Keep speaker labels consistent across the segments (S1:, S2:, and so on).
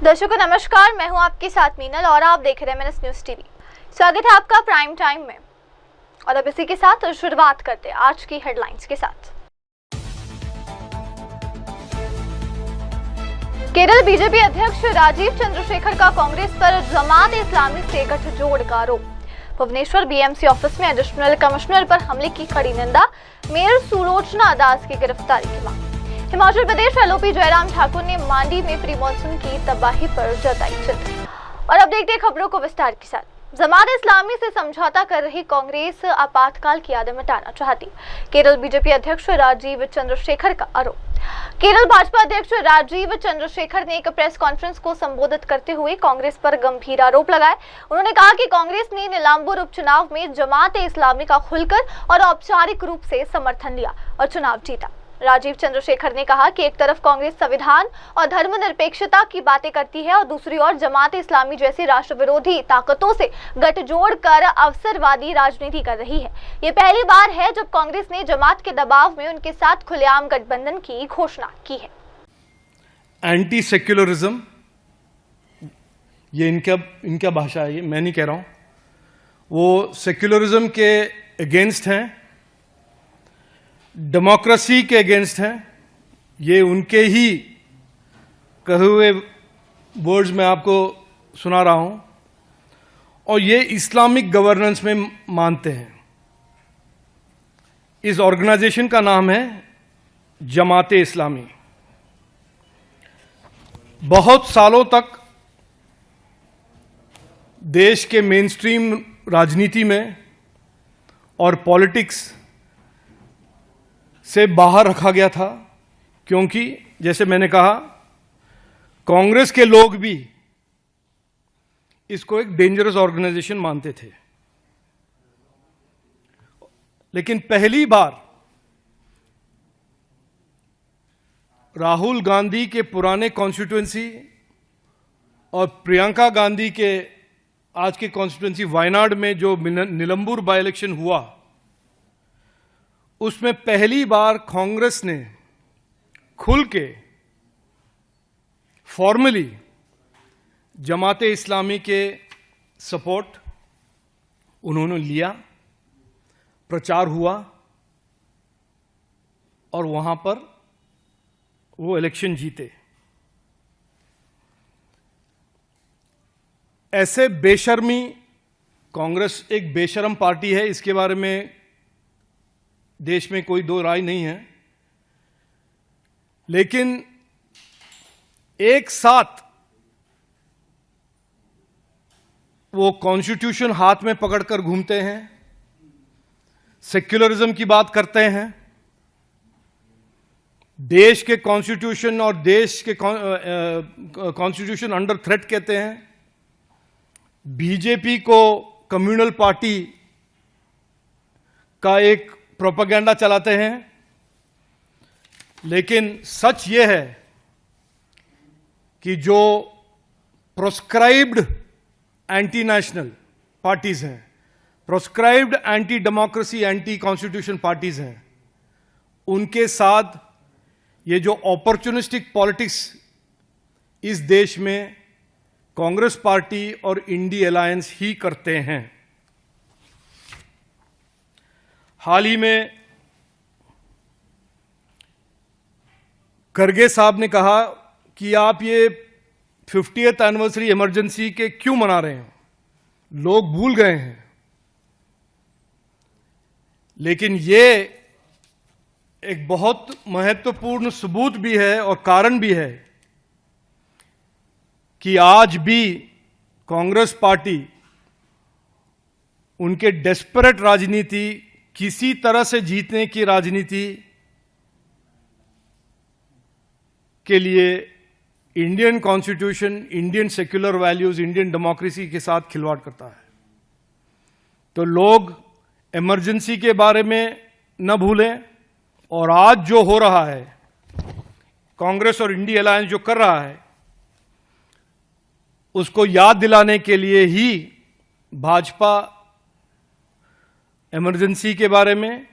S1: दर्शकों नमस्कार, मैं हूं आपके साथ मीनल और आप देख रहे हैं MNS न्यूज टीवी। स्वागत है आपका प्राइम टाइम में। और अब इसी के साथ शुरुआत करते हैं आज की हेडलाइंस के साथ। केरल बीजेपी अध्यक्ष राजीव चंद्रशेखर का कांग्रेस पर जमात इस्लामी से गठजोड़ का आरोप। भुवनेश्वर बीएमसी ऑफिस में एडिशनल कमिश्नर पर हमले की कड़ी निंदा। मेयर सुलोचना दास की गिरफ्तारी की मांग। हिमाचल प्रदेश एलओपी जयराम ठाकुर ने मांडी में प्री मानसून की तबाही पर जताई चिंता। और अब देखते हैं खबरों को विस्तार के साथ। जमात इस्लामी से समझौता कर रही कांग्रेस आपातकाल की आदत मिटाना चाहती। केरल बीजेपी अध्यक्ष राजीव चंद्रशेखर का आरोप। केरल भाजपा अध्यक्ष राजीव चंद्रशेखर ने एक प्रेस कॉन्फ्रेंस को संबोधित करते हुए कांग्रेस पर गंभीर आरोप लगाए। उन्होंने कहा कि कांग्रेस ने नीलांबूर उपचुनाव में जमात इस्लामी का खुलकर और औपचारिक रूप से समर्थन लिया और चुनाव जीता। राजीव चंद्रशेखर ने कहा कि एक तरफ कांग्रेस संविधान और धर्मनिरपेक्षता की बातें करती है और दूसरी ओर जमात इस्लामी जैसी राष्ट्र विरोधी ताकतों से गठजोड़ कर अवसरवादी राजनीति कर रही है। ये पहली बार है जब कांग्रेस ने जमात के दबाव में उनके साथ खुलेआम गठबंधन की घोषणा की है।
S2: एंटी सेक्युलरिज्म, ये इनका भाषा है, ये मैं नहीं कह रहा हूं। वो सेक्युलरिज्म के अगेंस्ट हैं, डेमोक्रेसी के अगेंस्ट हैं। ये उनके ही कहे हुए वर्ड्स में आपको सुना रहा हूं। और ये इस्लामिक गवर्नेंस में मानते हैं। इस ऑर्गेनाइजेशन का नाम है जमाते इस्लामी। बहुत सालों तक देश के मेनस्ट्रीम राजनीति में और पॉलिटिक्स से बाहर रखा गया था, क्योंकि जैसे मैंने कहा, कांग्रेस के लोग भी इसको एक डेंजरस ऑर्गेनाइजेशन मानते थे। लेकिन पहली बार राहुल गांधी के पुराने कॉन्स्टिट्यूएंसी और प्रियंका गांधी के आज के कॉन्स्टिट्यूएंसी वायनाड में जो नीलंबूर बाई इलेक्शन हुआ, उसमें पहली बार कांग्रेस ने खुल के फॉर्मली जमाते इस्लामी के सपोर्ट उन्होंने लिया, प्रचार हुआ और वहां पर वो इलेक्शन जीते। ऐसे बेशर्मी, कांग्रेस एक बेशर्म पार्टी है, इसके बारे में देश में कोई दो राय नहीं है। लेकिन एक साथ वो कॉन्स्टिट्यूशन हाथ में पकड़कर घूमते हैं, सेक्युलरिज्म की बात करते हैं, देश के कॉन्स्टिट्यूशन और देश के कॉन्स्टिट्यूशन अंडर थ्रेट कहते हैं, बीजेपी को कम्युनल पार्टी का एक प्रोपेगेंडा चलाते हैं। लेकिन सच यह है कि जो प्रोस्क्राइब्ड एंटी नेशनल पार्टीज हैं, proscribed anti democracy, anti constitution parties हैं, उनके साथ ये जो अपॉर्चुनिस्टिक पॉलिटिक्स इस देश में कांग्रेस पार्टी और इंडी अलायंस ही करते हैं। हाल ही में खरगे साहब ने कहा कि आप ये 50th एनिवर्सरी इमरजेंसी के क्यों मना रहे हैं, लोग भूल गए हैं। लेकिन ये एक बहुत महत्वपूर्ण सबूत भी है और कारण भी है कि आज भी कांग्रेस पार्टी उनके डेस्परेट राजनीति, किसी तरह से जीतने की राजनीति के लिए Indian constitution, Indian secular values, Indian democracy के साथ खिलवाड़ करता है। तो लोग इमरजेंसी के बारे में न भूलें और आज जो हो रहा है, कांग्रेस और इंडी अलायंस जो कर रहा है, उसको याद दिलाने के लिए ही भाजपा इमरजेंसी के बारे में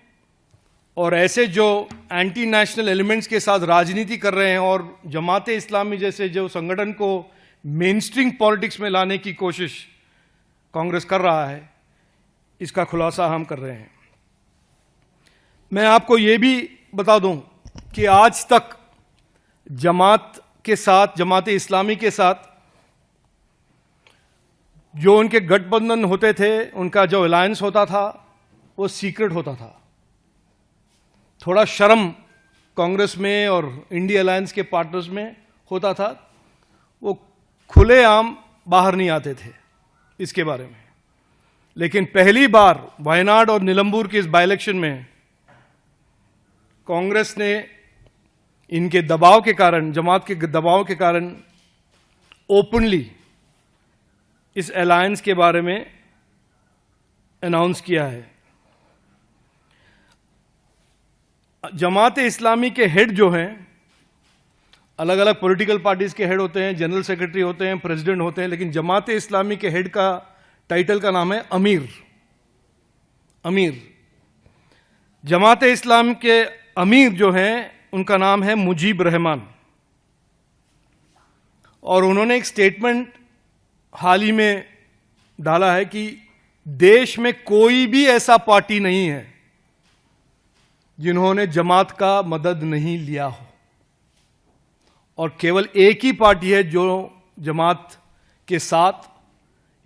S2: और ऐसे जो एंटी नेशनल एलिमेंट्स के साथ राजनीति कर रहे हैं और जमाते इस्लामी जैसे जो संगठन को मेनस्ट्रीम पॉलिटिक्स में लाने की कोशिश कांग्रेस कर रहा है, इसका खुलासा हम कर रहे हैं। मैं आपको यह भी बता दूं कि आज तक जमात के साथ, जमात इस्लामी के साथ जो उनके गठबंधन होते थे, उनका जो अलायंस होता था, वो सीक्रेट होता था। थोड़ा शर्म कांग्रेस में और इंडिया अलायंस के पार्टनर्स में होता था, वो खुलेआम बाहर नहीं आते थे इसके बारे में। लेकिन पहली बार वायनाड और निलंबूर के इस बाई इलेक्शन में कांग्रेस ने इनके दबाव के कारण, जमात के दबाव के कारण ओपनली इस अलायंस के बारे में अनाउंस किया है। जमात इस्लामी के हेड जो हैं, अलग अलग पॉलिटिकल पार्टीज के हेड होते हैं, जनरल सेक्रेटरी होते हैं, प्रेसिडेंट होते हैं, लेकिन जमात इस्लामी के हेड का टाइटल का नाम है अमीर। अमीर जमात इस्लाम के अमीर जो हैं, उनका नाम है मुजीब रहमान। और उन्होंने एक स्टेटमेंट हाल ही में डाला है कि देश में कोई भी ऐसा पार्टी नहीं है जिन्होंने जमात का मदद नहीं लिया हो, और केवल एक ही पार्टी है जो जमात के साथ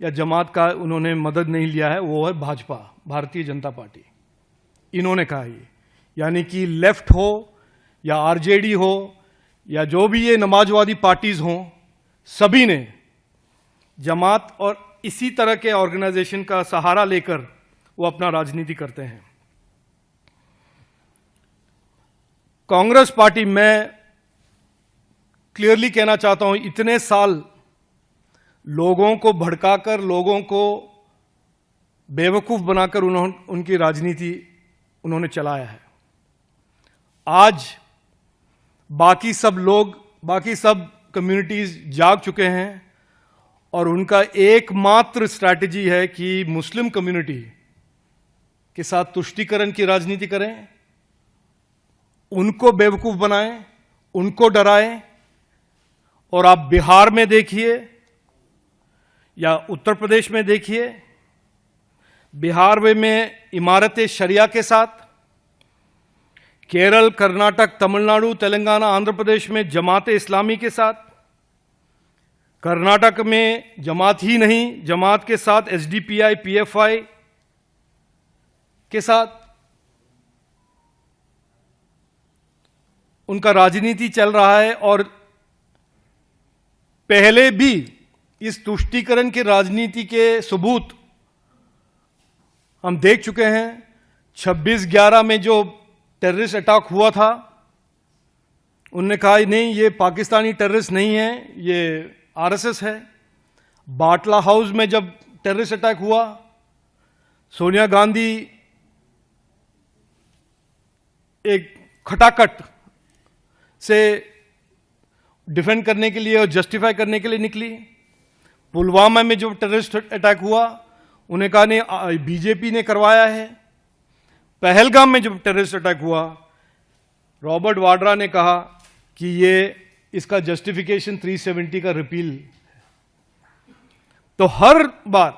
S2: या जमात का उन्होंने मदद नहीं लिया है, वो है भाजपा, भारतीय जनता पार्टी। इन्होंने कहा ये, यानी कि लेफ्ट हो या आरजेडी हो या जो भी ये नमाजवादी पार्टीज हों, सभी ने जमात और इसी तरह के ऑर्गेनाइजेशन का सहारा लेकर वो अपना राजनीति करते हैं। कांग्रेस पार्टी, मैं क्लियरली कहना चाहता हूं, इतने साल लोगों को भड़काकर, लोगों को बेवकूफ बनाकर उनकी राजनीति उन्होंने चलाया है। आज बाकी सब लोग, बाकी सब कम्युनिटीज जाग चुके हैं और उनका एकमात्र स्ट्रैटेजी है कि मुस्लिम कम्युनिटी के साथ तुष्टीकरण की राजनीति करें, उनको बेवकूफ बनाएं, उनको डराएं। और आप बिहार में देखिए या उत्तर प्रदेश में देखिए, बिहार में इमारत शरिया के साथ, केरल, कर्नाटक, तमिलनाडु, तेलंगाना, आंध्र प्रदेश में जमात इस्लामी के साथ, कर्नाटक में जमात ही नहीं, जमात के साथ एसडीपीआई, पीएफआई के साथ उनका राजनीति चल रहा है। और पहले भी इस तुष्टीकरण की राजनीति के सबूत हम देख चुके हैं। 26/11 में जो टेररिस्ट अटैक हुआ था, उन्होंने कहा नहीं, ये पाकिस्तानी टेररिस्ट नहीं है, ये आरएसएस है। बाटला हाउस में जब टेररिस्ट अटैक हुआ, सोनिया गांधी एक खटाखट से डिफेंड करने के लिए और जस्टिफाई करने के लिए निकली। पुलवामा में जो टेररिस्ट अटैक हुआ, उन्हें कहा नहीं, बीजेपी ने करवाया है। पहलगाम में जब टेररिस्ट अटैक हुआ, रॉबर्ट वाड्रा ने कहा कि ये इसका जस्टिफिकेशन 370 का रिपील। तो हर बार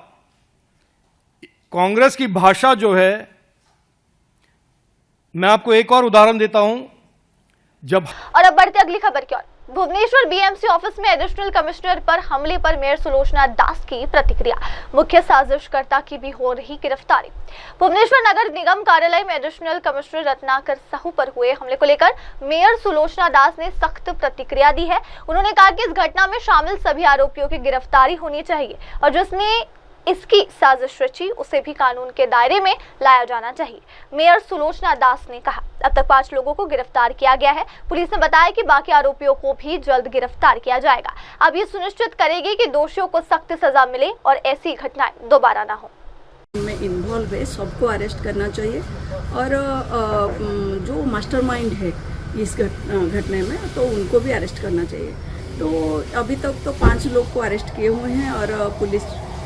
S2: कांग्रेस की भाषा जो है, मैं आपको एक और उदाहरण देता हूं। जब
S1: और अब बढ़ते अगली खबर की ओर। भुवनेश्वर बीएमसी ऑफिस में एडिशनल कमिश्नर पर हमले पर मेयर सुलोचना दास की प्रतिक्रिया, मुख्य साजिशकर्ता की भी हो रही गिरफ्तारी। भुवनेश्वर नगर निगम कार्यालय में एडिशनल कमिश्नर रत्नाकर साहू पर हुए हमले को लेकर मेयर सुलोचना दास ने सख्त प्रतिक्रिया दी है। उन्होंने कहा कि इस घटना में शामिल सभी आरोपियों की गिरफ्तारी होनी चाहिए और जिसने इसकी साजिश रची उसे भी कानून के दायरे में लाया जाना चाहिए। मेयर सुलोचना दास ने कहा, अब तक 5 लोगों को गिरफ्तार किया गया है। पुलिस ने बताया कि बाकी आरोपियों को भी जल्द गिरफ्तार किया जाएगा। अब ये सुनिश्चित करेगी कि दोषियों को सख्त सजा मिले और ऐसी घटनाएं दोबारा ना हो।
S3: में इन्वॉल्व है सबको अरेस्ट करना चाहिए और जो मास्टरमाइंड है इस घटने में, तो उनको भी अरेस्ट करना चाहिए। तो अभी तक तो 5 लोग को अरेस्ट किए हुए हैं और पुलिस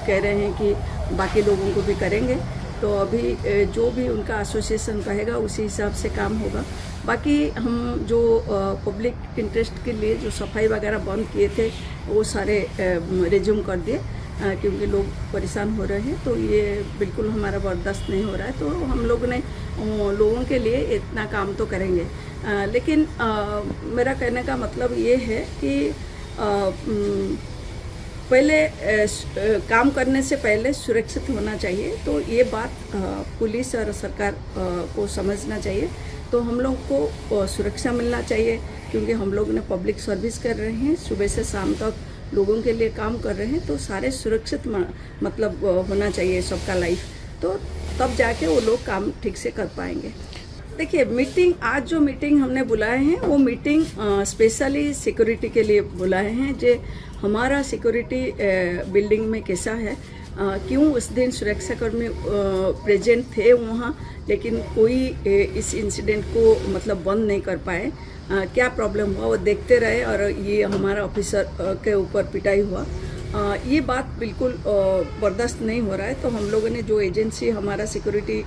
S3: कह रहे हैं कि बाकी लोगों को भी करेंगे। तो अभी जो भी उनका एसोसिएशन कहेगा उसी हिसाब से काम होगा। बाकी हम जो पब्लिक इंटरेस्ट के लिए जो सफाई वगैरह बंद किए थे वो सारे रिज्यूम कर दिए, क्योंकि लोग परेशान हो रहे हैं, तो ये बिल्कुल हमारा बर्दाश्त नहीं हो रहा है। तो हम लोग ने लोगों के लिए इतना काम तो करेंगे, लेकिन मेरा कहने का मतलब ये है कि पहले काम करने से पहले सुरक्षित होना चाहिए। तो ये बात पुलिस और सरकार को समझना चाहिए। तो हम लोग को सुरक्षा मिलना चाहिए, क्योंकि हम लोग ने पब्लिक सर्विस कर रहे हैं, सुबह से शाम तक लोगों के लिए काम कर रहे हैं, तो सारे सुरक्षित मतलब होना चाहिए सबका लाइफ, तो तब जाके वो लोग काम ठीक से कर पाएंगे। देखिए, मीटिंग आज जो मीटिंग हमने बुलाए हैं वो मीटिंग स्पेशली सिक्योरिटी के लिए बुलाए हैं। जो हमारा सिक्योरिटी बिल्डिंग में कैसा है, क्यों उस दिन सुरक्षाकर्मी प्रेजेंट थे वहाँ, लेकिन कोई इस इंसिडेंट को मतलब बंद नहीं कर पाए। क्या प्रॉब्लम हुआ वो देखते रहे और ये हमारा ऑफिसर के ऊपर पिटाई हुआ। ये बात बिल्कुल बर्दाश्त नहीं हो रहा है। तो हम लोगों ने जो एजेंसी हमारा सिक्योरिटी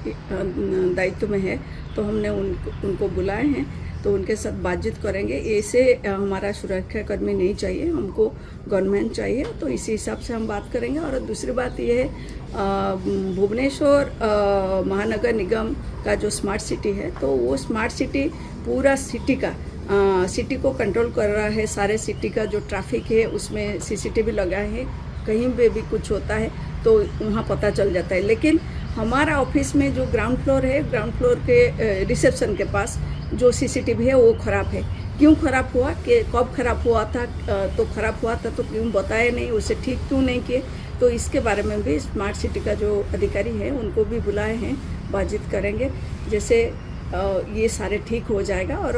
S3: दायित्व में है, तो हमने उनको बुलाए हैं, तो उनके साथ बातचीत करेंगे। ऐसे हमारा सुरक्षाकर्मी नहीं चाहिए, हमको गवर्नमेंट चाहिए, तो इसी हिसाब से हम बात करेंगे। और दूसरी बात ये है, भुवनेश्वर महानगर निगम का जो स्मार्ट सिटी है, तो वो स्मार्ट सिटी पूरा सिटी को कंट्रोल कर रहा है। सारे सिटी का जो ट्रैफिक है उसमें सीसीटीवी लगाए हैं, कहीं पे भी कुछ होता है तो वहाँ पता चल जाता है। लेकिन हमारा ऑफिस में जो ग्राउंड फ्लोर है, ग्राउंड फ्लोर के रिसेप्शन के पास जो सीसीटीवी है वो ख़राब है। क्यों ख़राब हुआ, कि कब ख़राब हुआ था, तो ख़राब हुआ था तो क्यों बताया नहीं, उसे ठीक क्यों नहीं किए, तो इसके बारे में भी स्मार्ट सिटी का जो अधिकारी है उनको भी बुलाए हैं, बातचीत करेंगे। जैसे ये सारे ठीक हो जाएगा और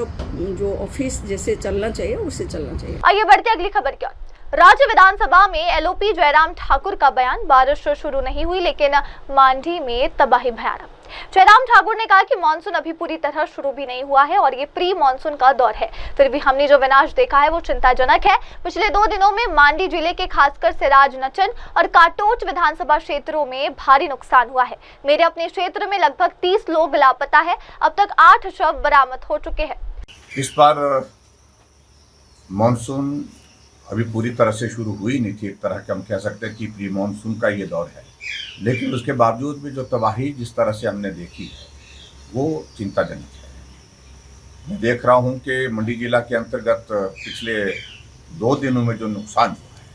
S3: जो ऑफिस जैसे चलना चाहिए उसे चलना चाहिए।
S1: आइए बढ़ते अगली खबर की ओर। राज्य विधानसभा में एलओपी जयराम ठाकुर का बयान, बारिश शुरू नहीं हुई लेकिन मांडी में तबाही भयानक। जयराम ठाकुर ने कहा कि मानसून अभी पूरी तरह शुरू भी नहीं हुआ है और ये प्री मानसून का दौर है, फिर भी हमने जो विनाश देखा है वो चिंताजनक है। पिछले 2 दिनों में मांडी जिले के खासकर सिराज नचन और काटोच विधानसभा क्षेत्रों में भारी नुकसान हुआ है। मेरे अपने क्षेत्र में लगभग 30 लोग लापता है, अब तक 8 शव बरामद हो चुके हैं।
S4: इस बार मानसून अभी पूरी तरह से शुरू हुई नहीं थी। एक तरह के हम कह सकते हैं कि प्री मानसून का ये दौर है, लेकिन उसके बावजूद भी जो तबाही जिस तरह से हमने देखी है वो चिंताजनक है। मैं देख रहा हूँ कि मंडी जिला के अंतर्गत पिछले 2 दिनों में जो नुकसान हुआ है,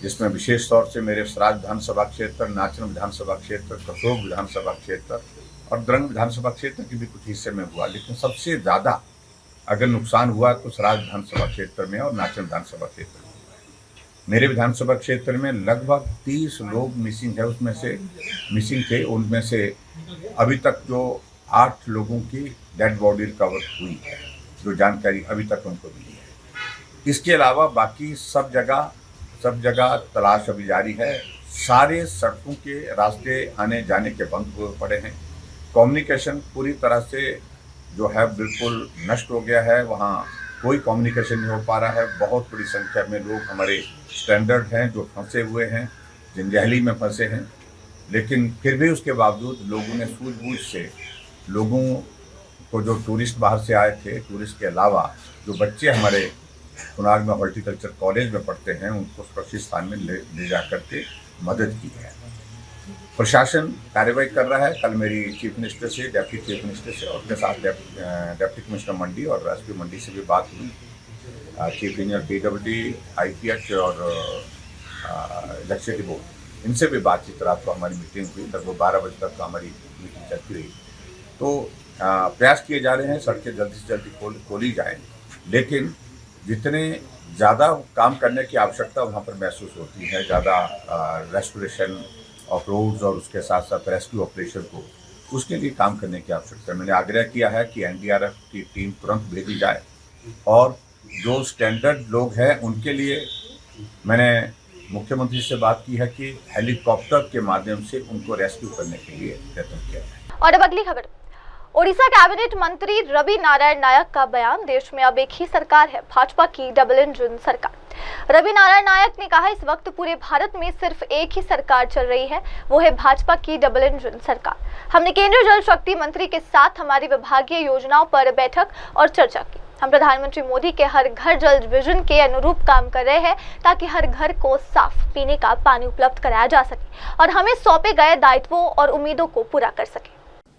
S4: जिसमें विशेष तौर से मेरे सराज विधानसभा क्षेत्र, नाचन विधानसभा क्षेत्र, कसोग विधानसभा क्षेत्र और द्रंग विधानसभा क्षेत्र के भी कुछ हिस्से में हुआ, लेकिन सबसे ज़्यादा अगर नुकसान हुआ तो सराज विधानसभा क्षेत्र में और नाचन विधानसभा क्षेत्र में। मेरे विधानसभा क्षेत्र में लगभग 30 लोग मिसिंग है, उसमें से मिसिंग थे, उनमें से अभी तक जो 8 लोगों की डेड बॉडी रिकवर हुई है, जो जानकारी अभी तक उनको मिली है। इसके अलावा बाकी सब जगह तलाश अभी जारी है। सारे सड़कों के रास्ते आने जाने के बंद हुए पड़े हैं। कम्युनिकेशन पूरी तरह से जो है बिल्कुल नष्ट हो गया है, वहाँ कोई कम्युनिकेशन नहीं हो पा रहा है। बहुत बड़ी संख्या में लोग हमारे स्टैंडर्ड हैं जो फंसे हुए हैं, जंजैहली में फंसे हैं, लेकिन फिर भी उसके बावजूद लोगों ने सूझबूझ से लोगों को, जो टूरिस्ट बाहर से आए थे, टूरिस्ट के अलावा जो बच्चे हमारे खुनार में हॉर्टिकल्चर कॉलेज में पढ़ते हैं, उनको सुरक्षित स्थान में ले जा करके मदद की है। प्रशासन कार्रवाई कर रहा है। कल मेरी चीफ मिनिस्टर से, डेप्टी चीफ मिनिस्टर से और उनके साथ डेप्टी कमिश्नर मंडी और एसपी मंडी से भी बात हुई। चीफ इंजीनियर पीडब्ल्यूडी, आईपीएच और इलेक्ट्रिसिटी बोर्ड, इनसे भी बातचीत, रात को हमारी मीटिंग हुई, लगभग 12 बजे तक हमारी मीटिंग चलती रही। तो प्रयास किए जा रहे हैं सड़कें जल्दी से जल्दी खोली जाएँ, लेकिन जितने ज़्यादा काम करने की आवश्यकता वहाँ पर महसूस होती है, ज़्यादा रेस्टोरेशन ऑफ रोड्स और उसके साथ साथ रेस्क्यू ऑपरेशन को, उसके लिए काम करने की आवश्यकता है। मैंने आग्रह किया है कि एनडीआरएफ की टीम तुरंत भेजी जाए और जो स्टैंडर्ड लोग हैं उनके लिए मैंने मुख्यमंत्री से बात की है कि हेलीकॉप्टर के माध्यम से उनको रेस्क्यू करने के लिए प्रयत्न किया जाए।
S1: और अब अगली खबर। ओडिशा कैबिनेट मंत्री रवि नारायण नायक का बयान, देश में अब एक ही सरकार है, भाजपा की डबल इंजन सरकार। रवि नारायण नायक ने कहा, इस वक्त पूरे भारत में सिर्फ एक ही सरकार चल रही है, वो है भाजपा की डबल इंजन सरकार। हमने केंद्रीय जल शक्ति मंत्री के साथ हमारी विभागीय योजनाओं पर बैठक और चर्चा की। हम प्रधानमंत्री मोदी के हर घर जल विजन के अनुरूप काम कर रहे हैं ताकि हर घर को साफ पीने का पानी उपलब्ध कराया जा सके और हमें सौंपे गए दायित्वों और उम्मीदों को पूरा कर सके।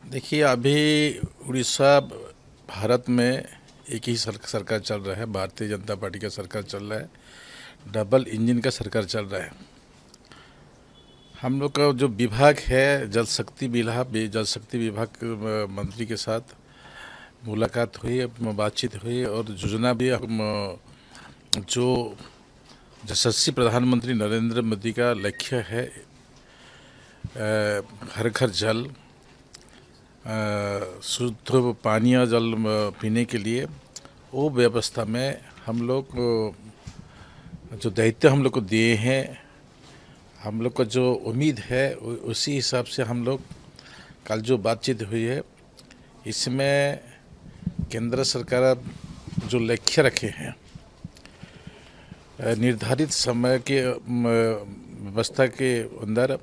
S5: देखिए, अभी उड़ीसा भारत में एक ही सरकार चल रहा है, भारतीय जनता पार्टी का सरकार चल रहा है, डबल इंजन का सरकार चल रहा है। हम लोग का जो विभाग है जल शक्ति विभाग मंत्री के साथ मुलाकात हुई, बातचीत हुई और योजना भी जो यशस्वी प्रधानमंत्री नरेंद्र मोदी का लक्ष्य है, हर घर जल, शुद्ध पानी और जल पीने के लिए, वो व्यवस्था में हम लोग जो दायित्व हम लोग को दिए हैं, हम लोग का जो उम्मीद है उसी हिसाब से हम लोग कल जो बातचीत हुई है, इसमें केंद्र सरकार जो लक्ष्य रखे हैं, निर्धारित समय के व्यवस्था के अंदर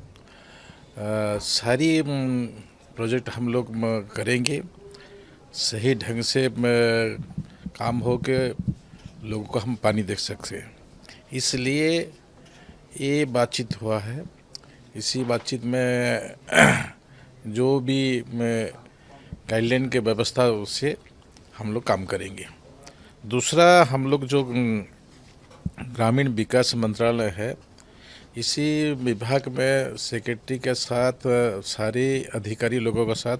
S5: सारी प्रोजेक्ट हम लोग करेंगे, सही ढंग से काम हो के लोगों को हम पानी दे सकते हैं। इसलिए ये बातचीत हुआ है। इसी बातचीत में जो भी गाइडलाइन के व्यवस्था उससे हम लोग काम करेंगे। दूसरा, हम लोग जो ग्रामीण विकास मंत्रालय है, इसी विभाग में सेक्रेटरी के साथ सारे अधिकारी लोगों के साथ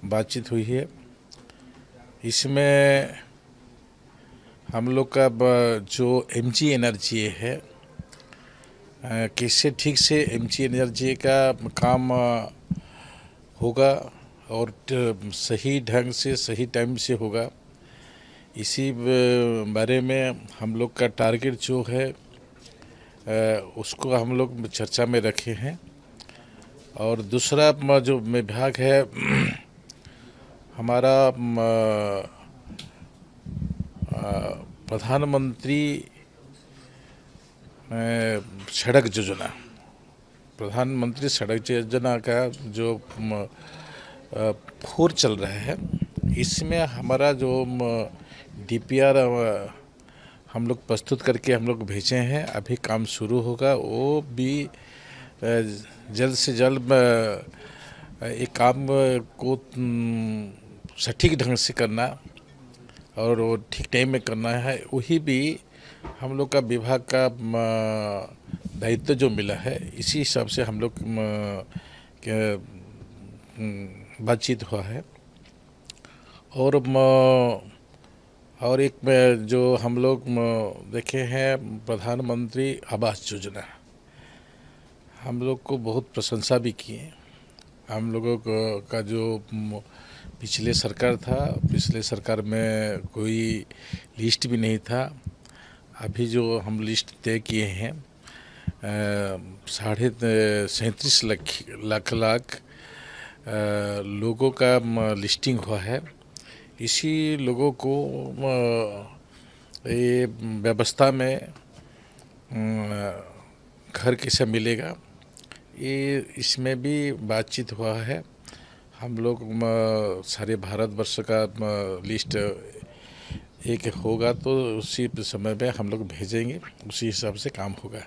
S5: बातचीत हुई है। इसमें हम लोग का जो एमजी एनर्जी है, कैसे ठीक से एमजी एनर्जी का काम होगा और सही ढंग से सही टाइम से होगा, इसी बारे में हम लोग का टारगेट जो है उसको हम लोग चर्चा में रखे हैं। और दूसरा जो विभाग है हमारा प्रधानमंत्री सड़क योजना, प्रधानमंत्री सड़क योजना का जो 4 चल रहा है, इसमें हमारा जो डीपीआर हम लोग प्रस्तुत करके हम लोग भेजे हैं, अभी काम शुरू होगा। वो भी जल्द से जल्द एक काम को सटीक ढंग से करना और वो ठीक टाइम में करना है, वही भी हम लोग का विभाग का दायित्व जो मिला है, इसी हिसाब से हम लोग बातचीत हुआ है। और एक जो हम लोग देखे हैं प्रधानमंत्री आवास योजना, हम लोग को बहुत प्रशंसा भी किए। हम लोगों का जो पिछले सरकार था, पिछले सरकार में कोई लिस्ट भी नहीं था। अभी जो हम लिस्ट तय किए हैं 37.5 लाख लोगों का लिस्टिंग हुआ है। इसी लोगों को ये व्यवस्था में घर कैसे मिलेगा, ये इसमें भी बातचीत हुआ है। हम लोग सारे भारतवर्ष का लिस्ट एक होगा तो उसी समय में हम लोग भेजेंगे, उसी हिसाब से काम होगा।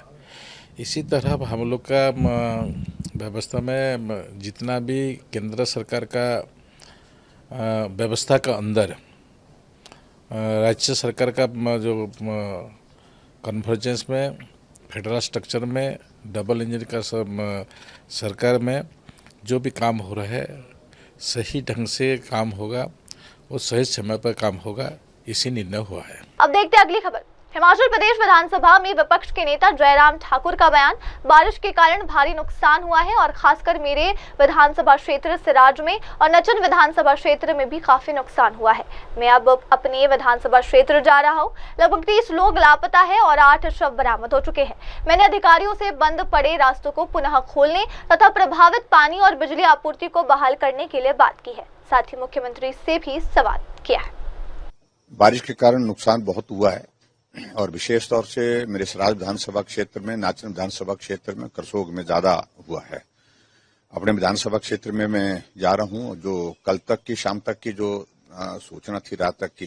S5: इसी तरह हम लोग का व्यवस्था में जितना भी केंद्र सरकार का व्यवस्था का अंदर राज्य सरकार का जो कन्वर्जेंस में फेडरल स्ट्रक्चर में डबल इंजन का सरकार में जो भी काम हो रहा है, सही ढंग से काम होगा और सही समय पर काम होगा, इसी निर्णय हुआ है।
S1: अब देखते हैं अगली खबर। हिमाचल प्रदेश विधानसभा में विपक्ष के नेता जयराम ठाकुर का बयान, बारिश के कारण भारी नुकसान हुआ है और खासकर मेरे विधानसभा क्षेत्र सिराज में और नचन विधानसभा क्षेत्र में भी काफी नुकसान हुआ है। मैं अब अपने विधानसभा क्षेत्र जा रहा हूँ। लगभग 30 लोग लापता है और 8 शव बरामद हो चुके हैं। मैंने अधिकारियों से बंद पड़े रास्तों को पुनः खोलने तथा प्रभावित पानी और बिजली आपूर्ति को बहाल करने के लिए बात की है। साथ ही मुख्यमंत्री से भी सवाल किया है।
S6: बारिश के कारण नुकसान बहुत हुआ है।
S4: और विशेष तौर से मेरे सराज विधानसभा क्षेत्र में, नाचन विधानसभा क्षेत्र में, करसोग में ज्यादा हुआ है। अपने विधानसभा क्षेत्र में मैं जा रहा हूं, जो कल तक की शाम तक की जो सूचना थी, रात तक की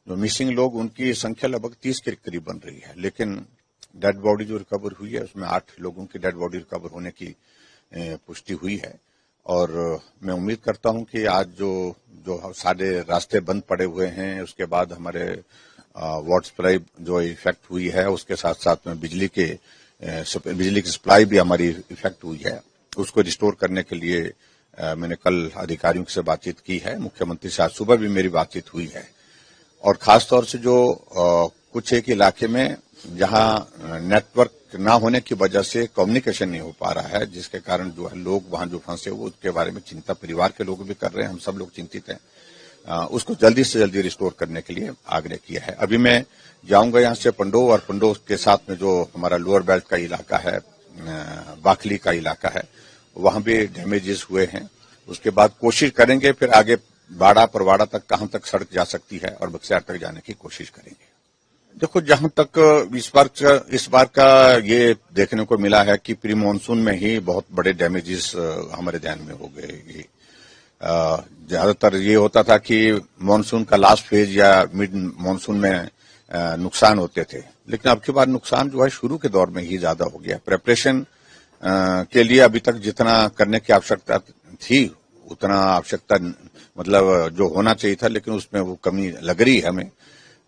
S4: जो मिसिंग लोग, उनकी संख्या लगभग 30 के करीब बन रही है। लेकिन डेड बॉडी जो रिकवर हुई है उसमें 8 लोगों की डेड बॉडी रिकवर होने की पुष्टि हुई है। और मैं उम्मीद करता हूं कि आज जो सारे रास्ते बंद पड़े हुए हैं, उसके बाद हमारे वाटर सप्लाई जो इफेक्ट हुई है, उसके साथ साथ में बिजली की सप्लाई भी हमारी इफेक्ट हुई है, उसको रिस्टोर करने के लिए मैंने कल अधिकारियों से बातचीत की है। मुख्यमंत्री से आज सुबह भी मेरी बातचीत हुई है। और खासतौर से जो कुछ एक इलाके में जहां नेटवर्क ना होने की वजह से कम्युनिकेशन नहीं हो पा रहा है, जिसके कारण जो है लोग वहां जो फंसे वो उसके बारे में चिंता परिवार के लोग भी कर रहे हैं, हम सब लोग चिंतित हैं। उसको जल्दी से जल्दी रिस्टोर करने के लिए आग्रह किया है। अभी मैं जाऊंगा यहां से पंडो, और पंडो के साथ में जो हमारा लोअर बेल्ट का इलाका है, बाखली का इलाका है, वहां भी डैमेजेस हुए हैं। उसके बाद कोशिश करेंगे फिर आगे बाड़ा परवाड़ा तक कहां तक सड़क जा सकती है और बक्सियार तक जाने की कोशिश करेंगे। देखो, जहां तक इस बार का ये देखने को मिला है कि प्री मानसून में ही बहुत बड़े डैमेजेस हमारे ध्यान में हो गए। ज्यादातर ये होता था कि मानसून का लास्ट फेज या मिड मानसून में नुकसान होते थे, लेकिन अब की बार नुकसान जो है शुरू के दौर में ही ज्यादा हो गया। प्रिपरेशन के लिए अभी तक जितना करने की आवश्यकता थी उतना आवश्यकता मतलब जो होना चाहिए था, लेकिन उसमें वो कमी लग रही है हमें।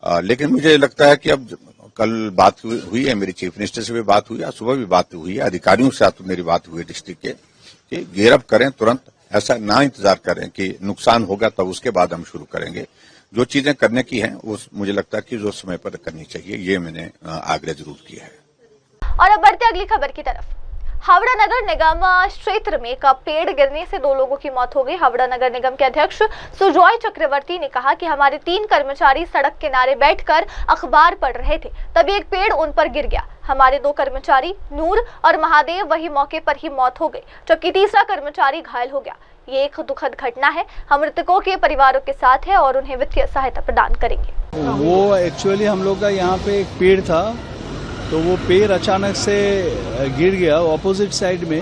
S4: लेकिन मुझे लगता है कि अब कल बात हुई है, मेरी चीफ मिनिस्टर से भी बात हुई है, सुबह भी बात हुई है, अधिकारियों से साथ मेरी बात हुई है डिस्ट्रिक्ट के, कि गियरअप करें तुरंत, ऐसा ना इंतजार करें कि नुकसान होगा तब उसके बाद हम शुरू करेंगे। जो चीजें करने की हैं वो मुझे लगता है कि जो समय पर करनी चाहिए, ये मैंने आग्रह जरूर किया है।
S1: और अब बढ़ते अगली खबर की तरफ। हावड़ा नगर निगम क्षेत्र में एक पेड़ गिरने से 2 लोगों की मौत हो गई। हावड़ा नगर निगम के अध्यक्ष सुजॉय चक्रवर्ती ने कहा कि हमारे 3 कर्मचारी सड़क किनारे बैठकर अखबार पढ़ रहे थे, तभी एक पेड़ उन पर गिर गया। हमारे 2 कर्मचारी नूर और महादेव वही मौके पर ही मौत हो गई, जबकि तीसरा कर्मचारी घायल हो गया। ये एक दुखद घटना है। हम मृतकों के परिवारों के साथ है और उन्हें वित्तीय सहायता प्रदान करेंगे।
S6: वो एक्चुअली हम लोग का यहाँ पे एक पेड़ था, तो वो पेड़ अचानक से गिर गया ऑपोजिट साइड में।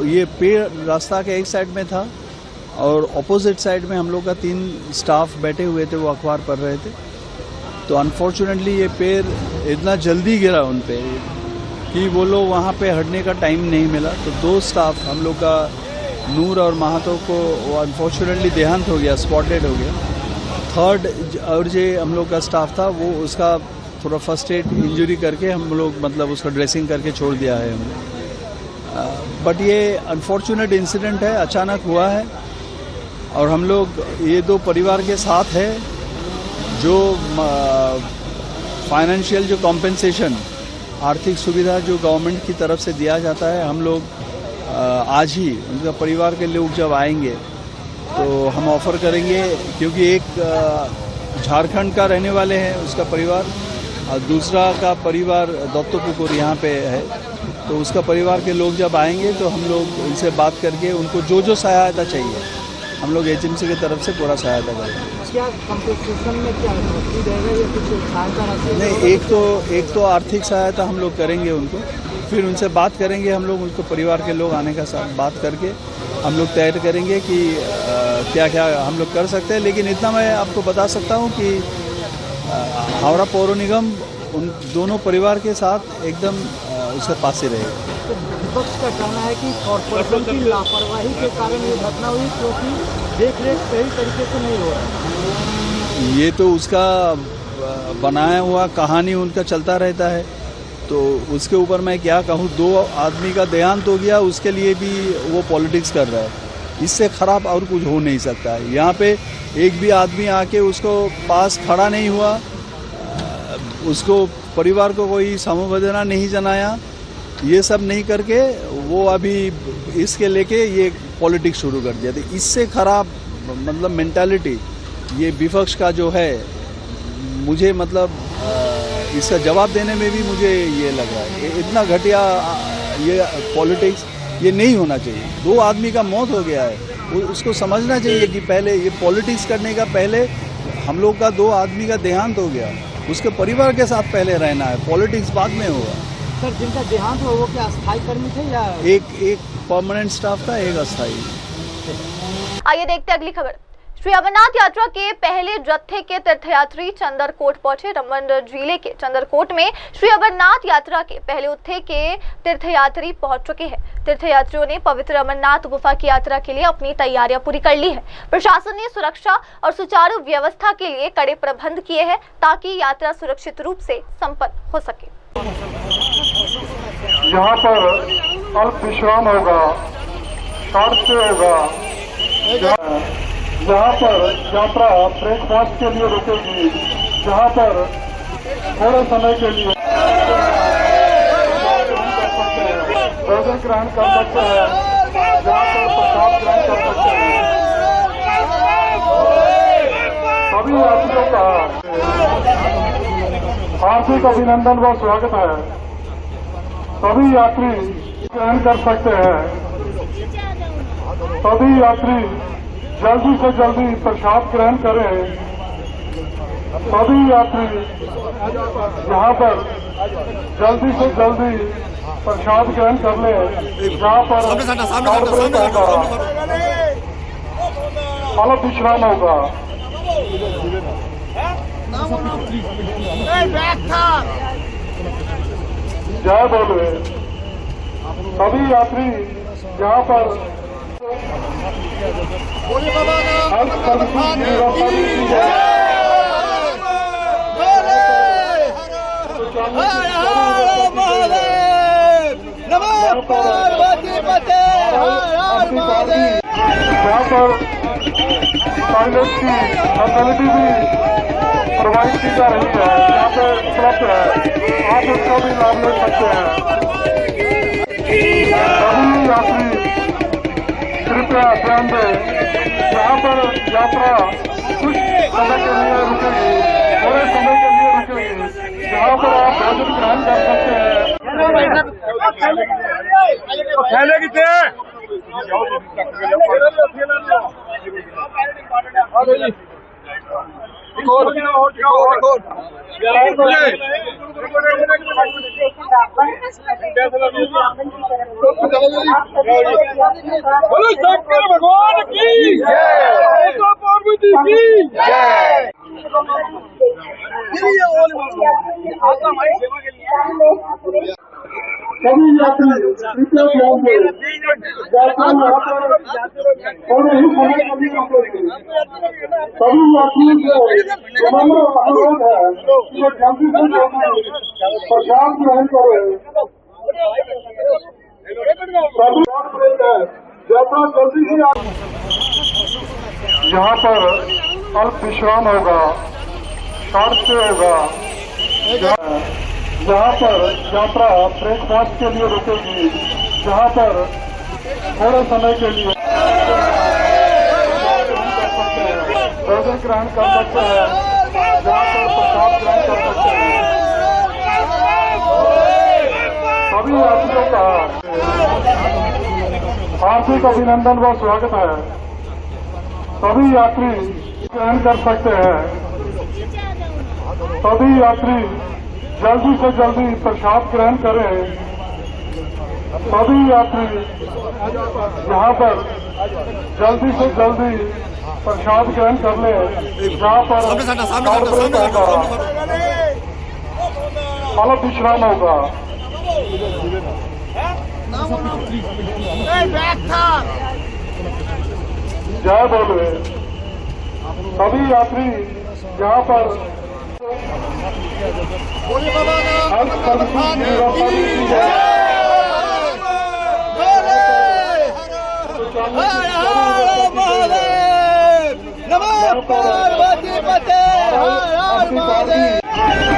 S6: ये पेड़ रास्ता के एक साइड में था और ऑपोजिट साइड में हम लोग का 3 स्टाफ बैठे हुए थे, वो अखबार पढ़ रहे थे। तो अनफॉर्चुनेटली ये पेड़ इतना जल्दी गिरा उन पे कि वो लोग वहाँ पे हटने का टाइम नहीं मिला। तो 2 स्टाफ हम लोग का नूर और महातो को वो अनफॉर्चुनेटली देहांत हो गया, स्पॉट डेड हो गया। 3rd और जो हम लोग का स्टाफ था वो उसका थोड़ा फर्स्ट एड इंजरी करके हम लोग मतलब उसका ड्रेसिंग करके छोड़ दिया है हमने। बट ये अनफॉर्चुनेट इंसिडेंट है, अचानक हुआ है और हम लोग ये 2 परिवार के साथ है। जो फाइनेंशियल जो कॉम्पेंसेशन, आर्थिक सुविधा जो गवर्नमेंट की तरफ से दिया जाता है, हम लोग आज ही उनका परिवार के लोग जब आएंगे तो हम ऑफर करेंगे, क्योंकि एक झारखंड का रहने वाले हैं उसका परिवार और दूसरा का परिवार दत्तोपुकुर यहाँ पे है। तो उसका परिवार के लोग जब आएंगे तो हम लोग उनसे बात करके उनको जो सहायता चाहिए हम लोग एजेंसी की तरफ से पूरा सहायता करेंगे।
S7: क्या कंपनसेशन में क्या रहेगा या कुछ सहायता?
S6: नहीं, एक तो आर्थिक सहायता हम लोग करेंगे उनको, फिर उनसे बात करेंगे हम लोग, उनको परिवार के लोग आने का साथ बात करके हम लोग तय करेंगे कि क्या क्या हम लोग कर सकते हैं। लेकिन इतना मैं आपको बता सकता हूँ कि हावड़ा पौर निगम उन दोनों परिवार के साथ एकदम उसके पास ही रहेगा।
S7: तो विपक्ष का कहना है कि कॉर्पोरेशन की लापरवाही के कारण ये घटना हुई, क्योंकि देख रेख सही तरीके से नहीं हो रहा।
S6: ये तो उसका बनाया हुआ कहानी उनका चलता रहता है, तो उसके ऊपर मैं क्या कहूँ। 2 आदमी का देहांत हो गया, उसके लिए भी वो पॉलिटिक्स कर रहा है। इससे खराब और कुछ हो नहीं सकता है। यहाँ पे एक भी आदमी आके उसको पास खड़ा नहीं हुआ, उसको परिवार को कोई समवेदना नहीं जनाया, ये सब नहीं करके वो अभी इसके लेके ये पॉलिटिक्स शुरू कर दिया। तो इससे खराब मतलब मेंटालिटी ये विपक्ष का जो है, मुझे मतलब इसका जवाब देने में भी मुझे ये लग रहा है इतना घटिया ये पॉलिटिक्स ये नहीं होना चाहिए। 2 आदमी का मौत हो गया है, उसको समझना चाहिए कि पहले ये पॉलिटिक्स करने का पहले हम लोग का 2 आदमी का देहांत हो गया, उसके परिवार के साथ पहले रहना है, पॉलिटिक्स बाद में होगा।
S7: सर जिनका देहांत हुआ वो क्या अस्थायी कर्मी थे या
S6: एक परमानेंट स्टाफ था, एक अस्थायी।
S1: आइए देखते हैं अगली खबर। श्री अमरनाथ यात्रा के पहले जत्थे के तीर्थयात्री चंदरकोट पहुंचे। रमन जिले के चंदरकोट में श्री अमरनाथ यात्रा के पहले जत्थे के तीर्थयात्री पहुंच चुके हैं। तीर्थयात्रियों ने पवित्र अमरनाथ गुफा की यात्रा के लिए अपनी तैयारियां पूरी कर ली है। प्रशासन ने सुरक्षा और सुचारू व्यवस्था के लिए कड़े प्रबंध किए हैं ताकि यात्रा सुरक्षित रूप से संपन्न हो सके।
S8: यहाँ पर अल्प विश्राम होगा, शॉर्ट स्टे होगा। जहाँ पर यात्रा ब्रेकफास्ट के लिए रुकेगी, जहाँ पर थोड़े समय के लिए भोजन ग्रहण कर सकते हैं, जहाँ पर प्रसाद ग्रहण कर सकते हैं। सभी यात्रियों का हार्दिक अभिनंदन व स्वागत है। सभी यात्री ग्रहण कर सकते हैं। सभी यात्री जल्दी से जल्दी प्रसाद ग्रहण करें। सभी यात्री यहाँ पर जल्दी से जल्दी प्रसाद ग्रहण कर लें, जहाँ पर अल्प विश्राम होगा। जय बोले। सभी यात्री यहाँ पर यहाँ पर टॉयलेट की फैसिलिटी भी प्रोवाइड की जा रही है, यहाँ पे उपलब्ध है, आप उसका भी लाभ ले सकते हैं। सभी यात्री कृपया ध्यान दें, यहाँ पर यात्रा कुछ समय के लिए रुकेगी, थोड़े समय के लिए रुकेगी, जहाँ पर आप भोजन ग्रहण कर सकते हैं।
S9: बोलो शंकर भगवान की जय, पार्वती की जय।
S8: सभी यात्री कृपया ध्यान दें, यात्रा यहाँ पर थोड़े ही समय के लिए रुकेगी। सभी यात्रियों से विनम्र अनुरोध है कि जल्दी से जल्दी प्रसाद ग्रहण करें। सभी यात्रा जल्दी ही यहाँ पर अल्प विश्राम होगा, शॉर्ट स्टे होगा। जहाँ पर यात्रा ब्रेकफास्ट के लिए रुकेगी, जहाँ पर थोड़े समय के लिए भोजन ग्रहण कर सकते हैं, जहाँ पर प्रसाद ग्रहण कर सकते हैं। सभी यात्रियों का हार्दिक अभिनंदन व स्वागत है। सभी यात्री ग्रहण कर सकते हैं। सभी यात्री जल्दी से जल्दी प्रसाद ग्रहण करें। सभी यात्री यहाँ पर जल्दी से जल्दी प्रसाद ग्रहण कर लें, जहाँ पर अल्प विश्राम होगा। जय बोले। सभी यात्री यहाँ पर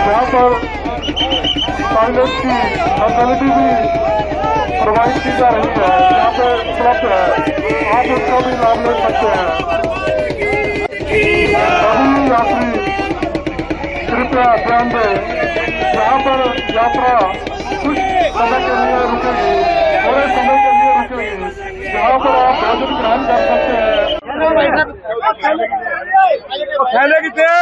S8: यहाँ पर टॉयलेट की फैसिलिटी भी प्रोवाइड की जा रही है, यहाँ पे उपलब्ध है, आप उसका भी लाभ ले सकते हैं। सभी यात्री कृपया ध्यान दें, यहाँ पर यात्रा कुछ समय के लिए रुकेगी, थोड़े समय के लिए रुकेगी, जहाँ पर आप भोजन ग्रहण कर सकते हैं।
S9: थैले कितने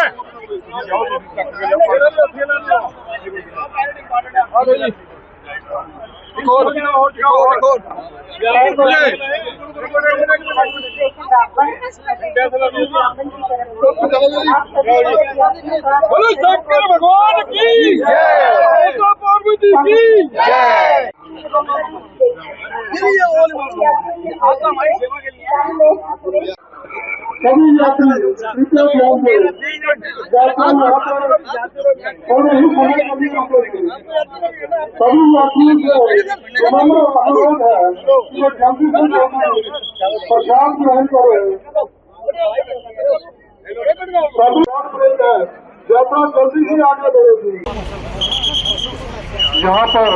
S9: बोलो शंकर भगवान की जय, पार्वती की जय।
S8: सभी यात्री कृपया ध्यान दें, यात्रा यहाँ पर थोड़े ही समय के लिए रुकेंगे। सभी यात्रियों से विनम्र अनुरोध है कि वे जल्दी से जल्दी प्रसाद ग्रहण करें। सभी यात्रा जल्दी ही आगे बढ़ेगी। यहाँ पर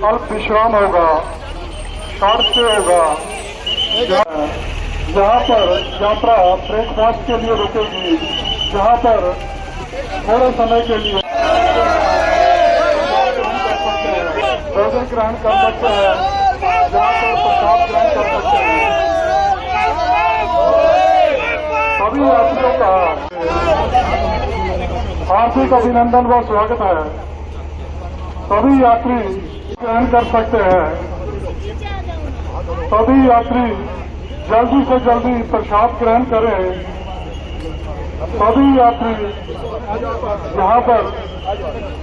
S8: अल्प विश्राम होगा, शॉर्ट स्टे होगा। जहाँ पर यात्रा ब्रेकफास्ट के लिए रुकेगी, जहाँ पर थोड़े समय के लिए भोजन ग्रहण कर सकते हैं, जहाँ पर प्रसाद ग्रहण कर सकते हैं। सभी यात्रियों का हार्दिक अभिनंदन व स्वागत है। सभी यात्री ग्रहण कर सकते हैं। सभी यात्री जल्दी से जल्दी प्रसाद ग्रहण करें। सभी यात्री यहाँ पर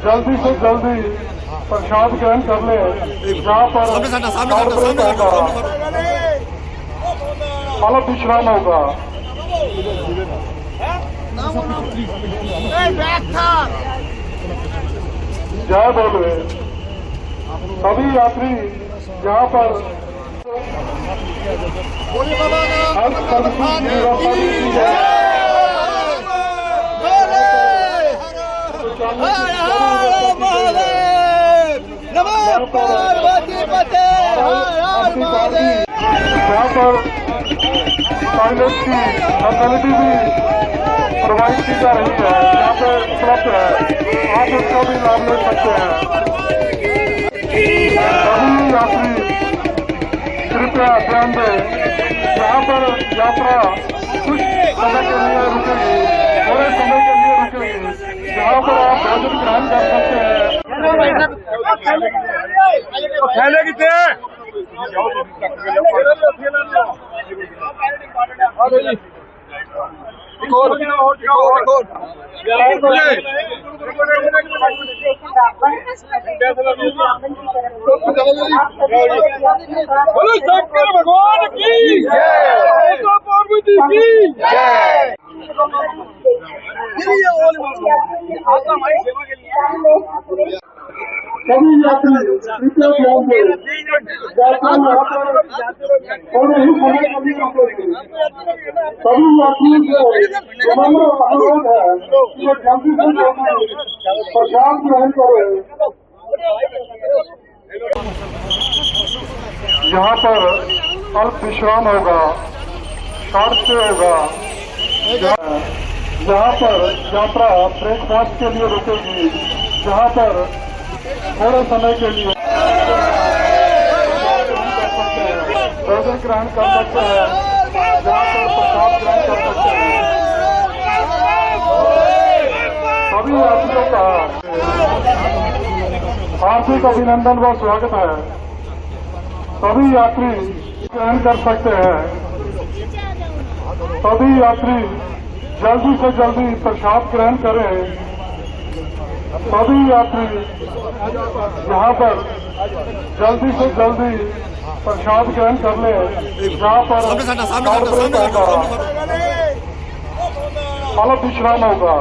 S8: जल्दी से जल्दी प्रसाद ग्रहण कर लें, जहाँ पर अल्प विश्राम होगा। जय बोले। सभी यात्री यहाँ पर यहाँ पर टॉयलेट की फैसिलिटी भी प्रोवाइड की जा रही है, यहाँ पे उपलब्ध है, आप उसका भी लाभ ले सकते हैं। सभी यात्री कृपया ध्यान दें, यहाँ पर यात्रा कुछ समय के लिए रुकेगी, थोड़े समय के लिए रुकेगी, जहाँ पर आप भोजन ग्रहण कर सकते हैं।
S9: थैले कितने बोलो शंकर भगवान की जय, पार्वती की जय।
S8: सभी यात्री कृपया ध्यान दें, यात्रा यहाँ पर थोड़े ही समय के लिए रुकेगी। सभी यात्रियों से विनम्र अनुरोध है कि वे जल्दी से जल्दी प्रसाद ग्रहण करें। यहाँ पर अल्प विश्राम होगा, शॉर्ट स्टे होगा। जहाँ पर यात्रा ब्रेकफास्ट के लिए रुकेगी, जहाँ पर थोड़े समय के लिए भोजन ग्रहण कर सकते हैं, जहाँ पर प्रसाद ग्रहण कर सकते हैं। सभी यात्रियों का हार्दिक अभिनंदन व स्वागत है। सभी यात्री ग्रहण कर सकते हैं। सभी यात्री जल्दी से जल्दी प्रसाद ग्रहण करें। सभी यात्री यहाँ पर जल्दी से जल्दी प्रसाद ग्रहण कर लें, जहाँ पर अल्प विश्राम होगा।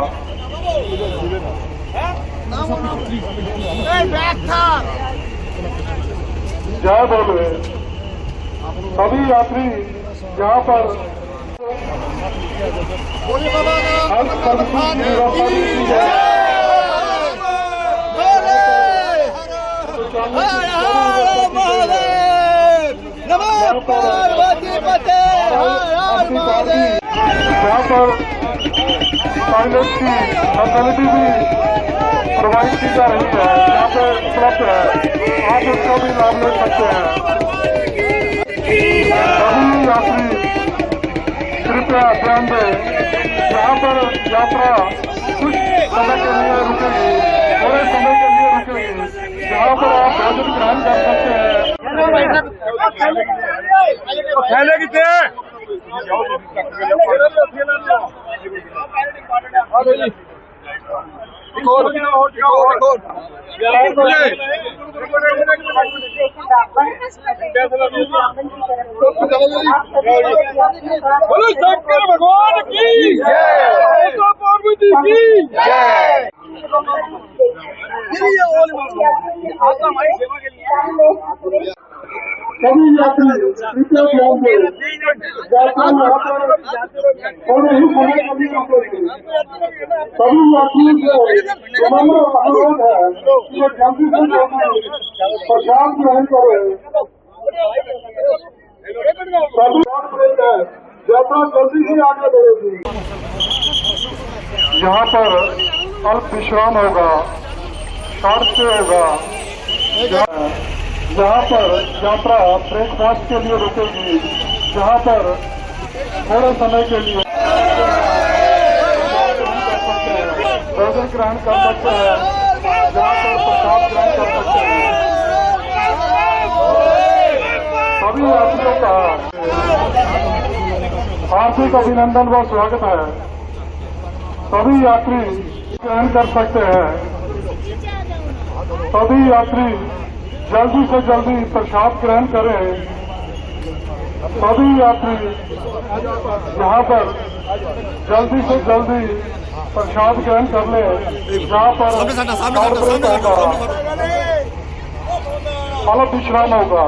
S8: जय बोले। सभी यात्री यहाँ पर यहाँ पर टॉयलेट की फैसिलिटी भी प्रोवाइड की जा रही है, यहाँ पे उपलब्ध है, आप उसका भी लाभ ले सकते हैं। सभी यात्री कृपया कृपया ध्यान दें, यहाँ पर यात्रा कुछ समय के लिए रुकेगी, थोड़े समय के लिए रुकेगी, यहाँ पर आप भोजन ग्रहण कर सकते हैं।
S9: बोलो शंकर भगवान की जय, पार्वती की जय।
S8: सभी यात्री कृपया ध्यान दें, यात्रा यहाँ पर थोड़े ही समय के लिए रुकेगी। सभी यात्रियों से विनम्र अनुरोध है कि वो जल्दी से जल्दी प्रसाद ग्रहण करें। सभी यात्रा जल्दी ही आगे बढ़ेगी। यहाँ पर अल्प विश्राम होगा, शॉर्ट स्टे होगा। यहाँ पर यात्रा ब्रेकफास्ट के लिए रुकेगी, जहाँ पर थोड़े समय के लिए भोजन ग्रहण कर सकते हैं, जहाँ पर प्रसाद ग्रहण कर सकते हैं। सभी यात्रियों का हार्दिक अभिनंदन व स्वागत है। सभी यात्री ग्रहण कर सकते हैं। सभी यात्री जल्दी से जल्दी प्रसाद ग्रहण करें। सभी यात्री यहाँ पर जल्दी से जल्दी प्रसाद ग्रहण कर लें, जहाँ पर अल्प विश्राम होगा।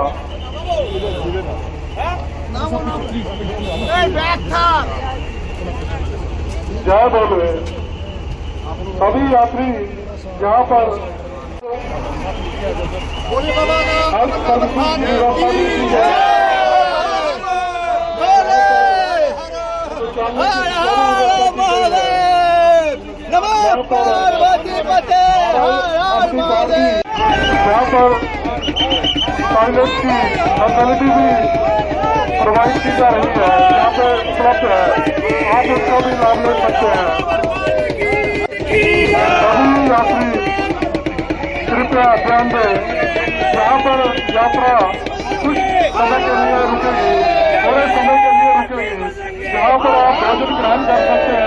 S8: जय बोले। सभी यात्री यहाँ पर यहाँ पर टॉयलेट की फैसिलिटी भी प्रोवाइड की जा रही है, यहाँ पे उपलब्ध है, आप उसका भी लाभ ले सकते हैं। सभी यात्री कृपया ध्यान दें, यहाँ पर यात्रा कुछ समय के लिए रुकेगी, थोड़े समय के लिए रुकेगी, यहाँ पर आप भोजन ग्रहण कर सकते हैं।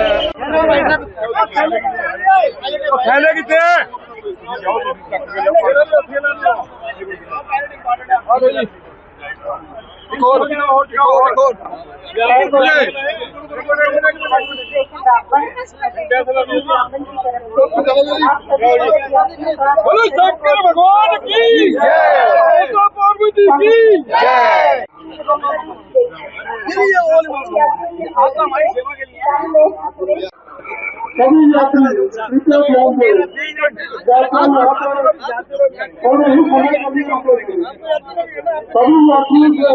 S9: बोलो शंकर भगवान की जय, पार्वती की जय।
S8: सभी यात्री कृपया ध्यान दें, यात्रा यहाँ पर थोड़े ही समय के लिए रुकेगी। सभी यात्रियों से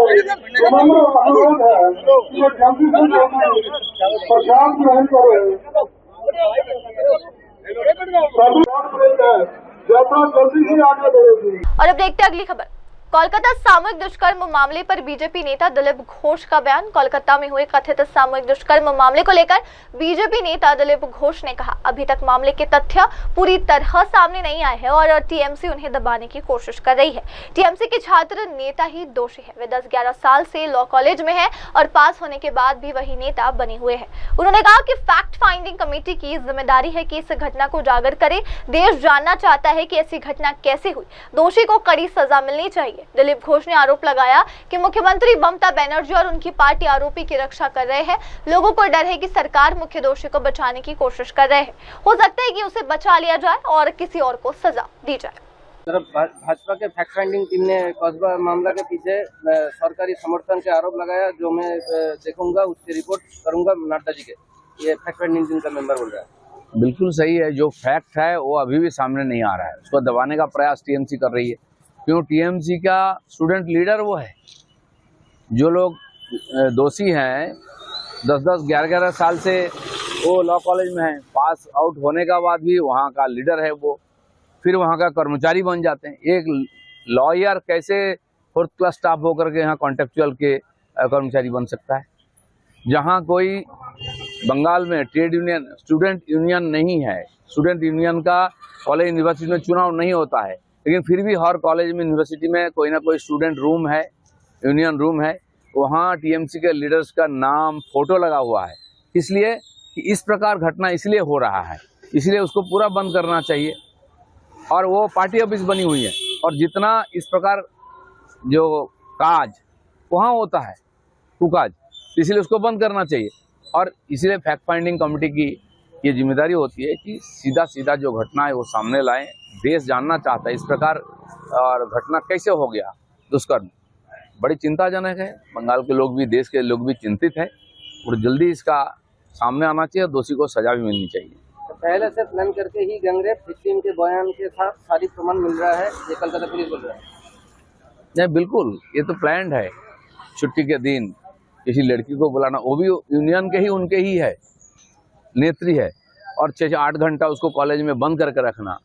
S8: विनम्र अनुरोध है कि वो जल्दी से जल्दी प्रसाद ग्रहण करें। यात्रा जल्दी ही आगे बढ़ेगी।
S1: और अब देखते हैं अगली खबर। कोलकाता सामूहिक दुष्कर्म मामले पर बीजेपी नेता दिलीप घोष का बयान। कोलकाता में हुए कथित सामूहिक दुष्कर्म मामले को लेकर बीजेपी नेता दिलीप घोष ने कहा, अभी तक मामले के तथ्य पूरी तरह सामने नहीं आए हैं और टीएमसी उन्हें दबाने की कोशिश कर रही है। टीएमसी के छात्र नेता ही दोषी है। वे 10-11 साल से लॉ कॉलेज में है और पास होने के बाद भी वही नेता बने हुए हैं। उन्होंने कहा कि फैक्ट फाइंडिंग कमेटी की जिम्मेदारी है कि इस घटना को उजागर करे। देश जानना चाहता है कि ऐसी घटना कैसे हुई। दोषी को कड़ी सजा मिलनी चाहिए। दिलीप घोष ने आरोप लगाया कि मुख्यमंत्री ममता बनर्जी और उनकी पार्टी आरोपी की रक्षा कर रहे हैं। लोगों को डर है कि सरकार मुख्य दोषी को बचाने की कोशिश कर रहे हैं। हो सकता है कि उसे बचा लिया जाए और किसी और को सजा दी जाए।
S10: भाजपा के फैक्ट फाइंडिंग टीम ने कस्बा मामला के पीछे सरकारी समर्थन के आरोप लगाया, जो मैं देखूंगा, उसकी रिपोर्ट करूंगा नड्डा जी के। ये फैक्ट फाइंडिंग टीम का मेंबर बोल रहा है।
S11: बिल्कुल सही है। जो फैक्ट है वो अभी भी सामने नहीं आ रहा है, उसको दबाने का प्रयास टीएमसी कर रही है। क्यों? टीएमसी का स्टूडेंट लीडर वो है। जो लोग दोषी हैं 10-10, 11-11 साल से वो लॉ कॉलेज में हैं, पास आउट होने का बाद भी वहाँ का लीडर है वो, फिर वहाँ का कर्मचारी बन जाते हैं। एक लॉयर कैसे 4th क्लास स्टाफ होकर के यहाँ कॉन्ट्रेक्चुअल के कर्मचारी बन सकता है? जहाँ कोई बंगाल में ट्रेड यूनियन स्टूडेंट यूनियन नहीं है, स्टूडेंट यूनियन का कॉलेज यूनिवर्सिटी में चुनाव नहीं होता है, लेकिन फिर भी हर कॉलेज में यूनिवर्सिटी में कोई ना कोई स्टूडेंट रूम है, यूनियन रूम है, वहाँ टीएमसी के लीडर्स का नाम फोटो लगा हुआ है। इसलिए कि इस प्रकार घटना इसलिए हो रहा है, इसलिए उसको पूरा बंद करना चाहिए। और वो पार्टी ऑफिस बनी हुई है और जितना इस प्रकार जो काज वहाँ होता है कुकाज, इसलिए उसको बंद करना चाहिए। और इसलिए फैक्ट फाइंडिंग कमेटी की ये जिम्मेदारी होती है कि सीधा सीधा जो घटना है वो सामने लाएं। देश जानना चाहता है इस प्रकार और घटना कैसे हो गया दुष्कर्म, बड़ी चिंताजनक है। बंगाल के लोग भी, देश के लोग भी चिंतित है और जल्दी इसका सामने आना चाहिए और दोषी को सजा भी मिलनी चाहिए।
S10: तो पहले से प्लान करके ही गैंगरेप विक्टिम के बयान के साथ सारी प्रमाण मिल रहा है, ये कलकत्ता पुलिस बोल रहा है।
S11: नहीं, बिल्कुल ये तो प्लान्ड है। छुट्टी के दिन किसी लड़की को बुलाना, वो भी यूनियन के ही उनके ही है, नेत्री है, और 6-8 घंटा उसको कॉलेज में बंद करके रखना,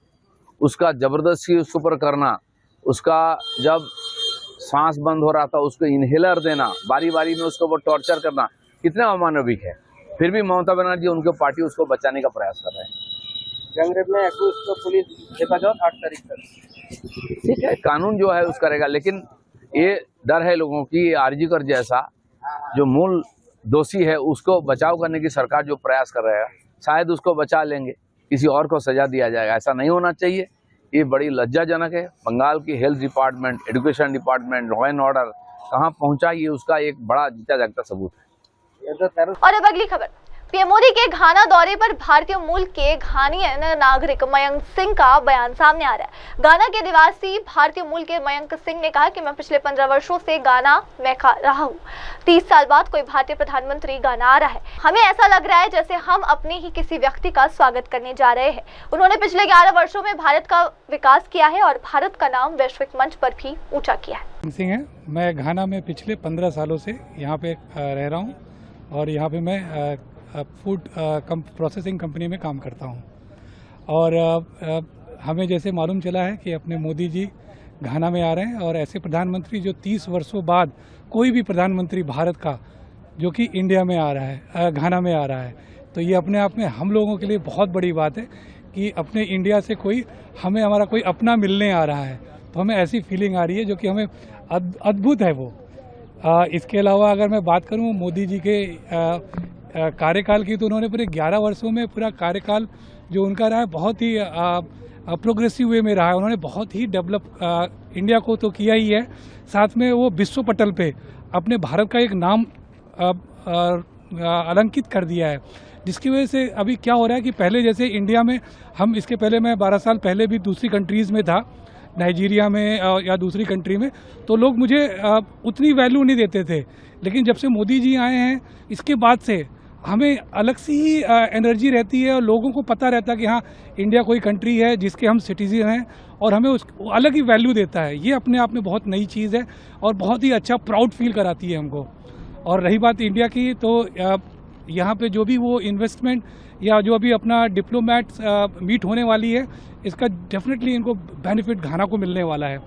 S11: उसका जबरदस्ती उसके ऊपर करना, उसका जब सांस बंद हो रहा था उसको इनहेलर देना, बारी बारी में उसके ऊपर टॉर्चर करना, कितना अमानविक है। फिर भी ममता बनर्जी उनके पार्टी उसको बचाने का प्रयास कर रहे हैं।
S10: गैंगरेप में एक्यूज को पुलिस हेफाजत 8 तारीख तक।
S11: ठीक है, कानून जो है उसका रहेगा, लेकिन ये डर है लोगों की आरजीकर जैसा जो मूल दोषी है उसको बचाव करने की सरकार जो प्रयास कर रहा है, शायद उसको बचा लेंगे, किसी और को सजा दिया जाएगा। ऐसा नहीं होना चाहिए, ये बड़ी लज्जाजनक है। बंगाल की health department, education department, law and order कहाँ पहुंचा, ये उसका एक बड़ा जीता जागता सबूत है।
S1: और अब अगली खबर, पीएम मोदी के घाना दौरे पर भारतीय मूल के घानियन नागरिक मयंक सिंह का बयान सामने आ रहा है। घाना के निवासी भारतीय मूल के मयंक सिंह ने कहा कि मैं पिछले 15 वर्षों से घाना में रहा हूँ। 30 साल बाद कोई भारतीय प्रधानमंत्री घाना आ रहा है, हमें ऐसा लग रहा है जैसे हम अपने ही किसी व्यक्ति का स्वागत करने जा रहे हैं। उन्होंने पिछले 11 वर्षों में भारत का विकास किया है और भारत का नाम वैश्विक मंच पर भी ऊंचा किया है।
S12: सिंह है, मैं घाना में पिछले 15 सालों से यहाँ पे रह रहा हूँ और यहाँ पे मैं फूड प्रोसेसिंग कंपनी में काम करता हूँ। और हमें जैसे मालूम चला है कि अपने मोदी जी घाना में आ रहे हैं और ऐसे प्रधानमंत्री जो 30 वर्षों बाद कोई भी प्रधानमंत्री भारत का जो कि इंडिया में आ रहा है, घाना में आ रहा है, तो ये अपने आप में हम लोगों के लिए बहुत बड़ी बात है कि अपने इंडिया से कोई हमें हमारा कोई अपना मिलने आ रहा है। तो हमें ऐसी फीलिंग आ रही है जो कि हमें अद्भुत है वो। इसके अलावा अगर मैं बात करूँ मोदी जी के कार्यकाल की, तो उन्होंने पूरे 11 वर्षों में पूरा कार्यकाल जो उनका रहा है बहुत ही प्रोग्रेसिव वे में रहा है। उन्होंने बहुत ही डेवलप इंडिया को तो किया ही है, साथ में वो विश्व पटल पे अपने भारत का एक नाम अलंकित कर दिया है, जिसकी वजह से अभी क्या हो रहा है कि पहले जैसे इंडिया में हम, इसके पहले मैं 12 साल पहले भी दूसरी कंट्रीज़ में था, नाइजीरिया में या दूसरी कंट्री में, तो लोग मुझे उतनी वैल्यू नहीं देते थे। लेकिन जब से मोदी जी आए हैं इसके बाद से हमें अलग सी ही एनर्जी रहती है और लोगों को पता रहता है कि हाँ, इंडिया कोई कंट्री है जिसके हम सिटीजन हैं और हमें उसको अलग ही वैल्यू देता है। ये अपने आप में बहुत नई चीज़ है और बहुत ही अच्छा प्राउड फील कराती है हमको। और रही बात इंडिया की, तो यहाँ पे जो भी वो इन्वेस्टमेंट या जो अभी अपना डिप्लोमेट्स मीट होने वाली है, इसका डेफिनेटली इनको बेनिफिट घाना को मिलने वाला है।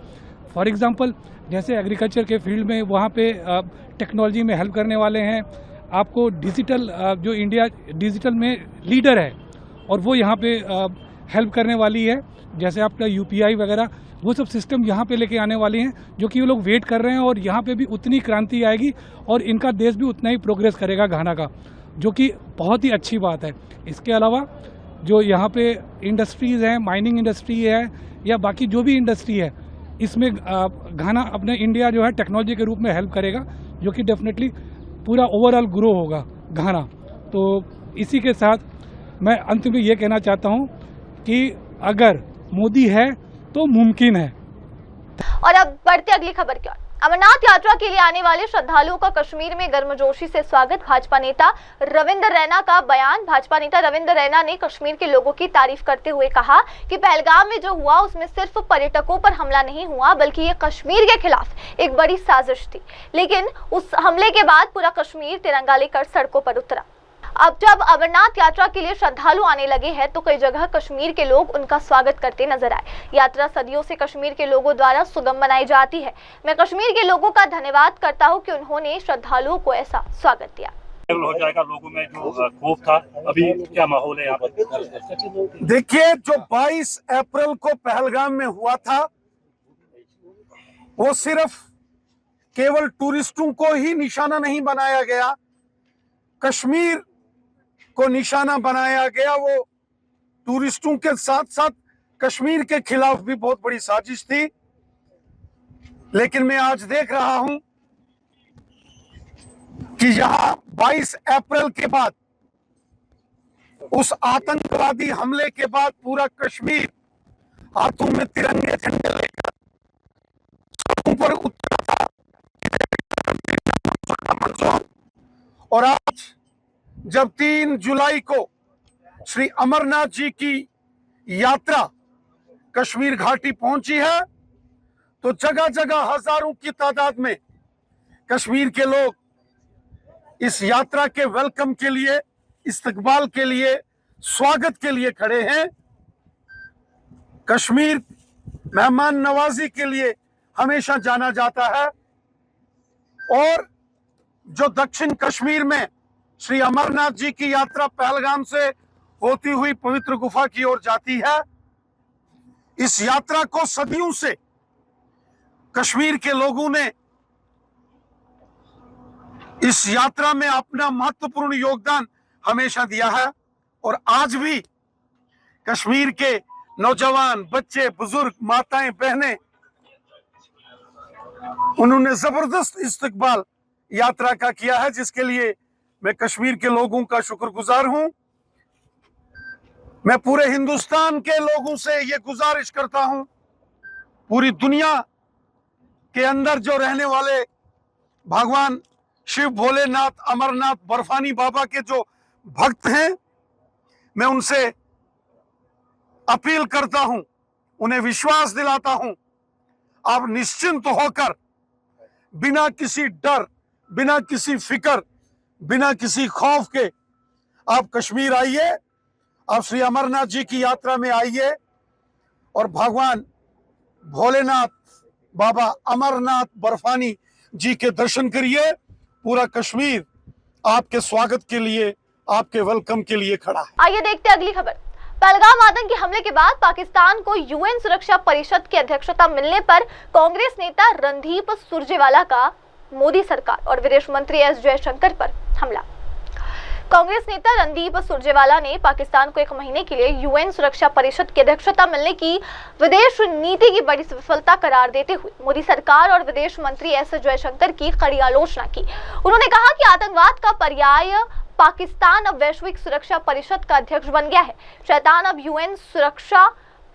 S12: फॉर एग्जांपल जैसे एग्रीकल्चर के फील्ड में वहाँ पे टेक्नोलॉजी में हेल्प करने वाले हैं, आपको डिजिटल जो इंडिया डिजिटल में लीडर है और वो यहाँ पे हेल्प करने वाली है, जैसे आपका UPI वगैरह वो सब सिस्टम यहाँ पे लेके आने वाले हैं, जो कि वो लोग वेट कर रहे हैं। और यहाँ पे भी उतनी क्रांति आएगी और इनका देश भी उतना ही प्रोग्रेस करेगा घाना का, जो कि बहुत ही अच्छी बात है। इसके अलावा जो यहाँ पे इंडस्ट्रीज़ हैं, माइनिंग इंडस्ट्री है या बाकी जो भी इंडस्ट्री है, इसमें घाना अपने इंडिया जो है टेक्नोलॉजी के रूप में हेल्प करेगा, जो कि डेफिनेटली पूरा ओवरऑल ग्रो होगा घाना। तो इसी के साथ मैं अंत में ये कहना चाहता हूँ कि अगर मोदी है तो मुमकिन है।
S1: और अब बढ़ते अगली खबर की ओर। अमरनाथ यात्रा के लिए आने वाले श्रद्धालुओं का कश्मीर में गर्मजोशी से स्वागत। भाजपा नेता रविंद्र रैना का बयान। भाजपा नेता रविंद्र रैना ने कश्मीर के लोगों की तारीफ करते हुए कहा कि पहलगाम में जो हुआ उसमें सिर्फ पर्यटकों पर हमला नहीं हुआ, बल्कि ये कश्मीर के खिलाफ एक बड़ी साजिश थी। लेकिन उस हमले के बाद पूरा कश्मीर तिरंगा लेकर सड़कों पर उतरा। अब जब अमरनाथ यात्रा के लिए श्रद्धालु आने लगे हैं तो कई जगह कश्मीर के लोग उनका स्वागत करते नजर आए। यात्रा सदियों से कश्मीर के लोगों द्वारा सुगम बनाई जाती है। मैं कश्मीर के लोगों का धन्यवाद करता हूं कि उन्होंने श्रद्धालुओं को ऐसा स्वागत दिया।
S13: हो जाएगा, लोगों में जो खौफ था, अभी क्या माहौल है यहाँ पर?
S14: देखिए, जो 22 अप्रैल को पहलगाम में हुआ था वो सिर्फ केवल टूरिस्टों को ही निशाना नहीं बनाया गया, कश्मीर को निशाना बनाया गया। वो टूरिस्टों के साथ साथ कश्मीर के खिलाफ भी बहुत बड़ी साजिश थी। लेकिन मैं आज देख रहा हूं कि यहां 22 अप्रैल के बाद, उस आतंकवादी हमले के बाद पूरा कश्मीर हाथों में तिरंगे झंडे लेकर सड़कों पर उतरा था। और आज जब 3 जुलाई को श्री अमरनाथ जी की यात्रा कश्मीर घाटी पहुंची है, तो जगह जगह हजारों की तादाद में कश्मीर के लोग इस यात्रा के वेलकम के लिए, इस्तकबाल के लिए, स्वागत के लिए खड़े हैं। कश्मीर मेहमान नवाजी के लिए हमेशा जाना जाता है और जो दक्षिण कश्मीर में श्री अमरनाथ जी की यात्रा पहलगाम से होती हुई पवित्र गुफा की ओर जाती है, इस यात्रा को सदियों से कश्मीर के लोगों ने इस यात्रा में अपना महत्वपूर्ण योगदान हमेशा दिया है। और आज भी कश्मीर के नौजवान, बच्चे, बुजुर्ग, माताएं, बहनें, उन्होंने जबरदस्त इस्तकबाल यात्रा का किया है, जिसके लिए मैं कश्मीर के लोगों का शुक्रगुजार हूं। मैं पूरे हिंदुस्तान के लोगों से ये गुजारिश करता हूं, पूरी दुनिया के अंदर जो रहने वाले भगवान शिव भोलेनाथ, अमरनाथ, बर्फानी बाबा के जो भक्त हैं, मैं उनसे अपील करता हूं, उन्हें विश्वास दिलाता हूं, आप निश्चिंत होकर बिना किसी डर, बिना किसी फिक्र, बिना किसी खौफ के आप कश्मीर आइए, आप श्री अमरनाथ जी की यात्रा में आइए और भगवान भोलेनाथ बाबा अमरनाथ बर्फानी जी के दर्शन करिए। पूरा कश्मीर आपके स्वागत के लिए, आपके वेलकम के लिए खड़ा है।
S1: आइए देखते हैं अगली खबर। पहलगाम आतंकी हमले के बाद पाकिस्तान को यूएन सुरक्षा परिषद की अध्यक्षता मिलने पर कांग्रेस नेता रणदीप सुरजेवाला का मोदी सरकार और विदेश मंत्री एस जयशंकर पर हमला। कांग्रेस नेता रणदीप सुरजेवाला ने पाकिस्तान को 1 महीने के लिए यूएन सुरक्षा परिषद की अध्यक्षता मिलने की विदेश नीति की बड़ी विफलता करार देते हुए मोदी सरकार और विदेश मंत्री एस जयशंकर की कड़ी आलोचना की। उन्होंने कहा कि आतंकवाद का पर्याय पाकिस्तान अब वैश्विक सुरक्षा परिषद का अध्यक्ष बन गया है। शैतान अब यूएन सुरक्षा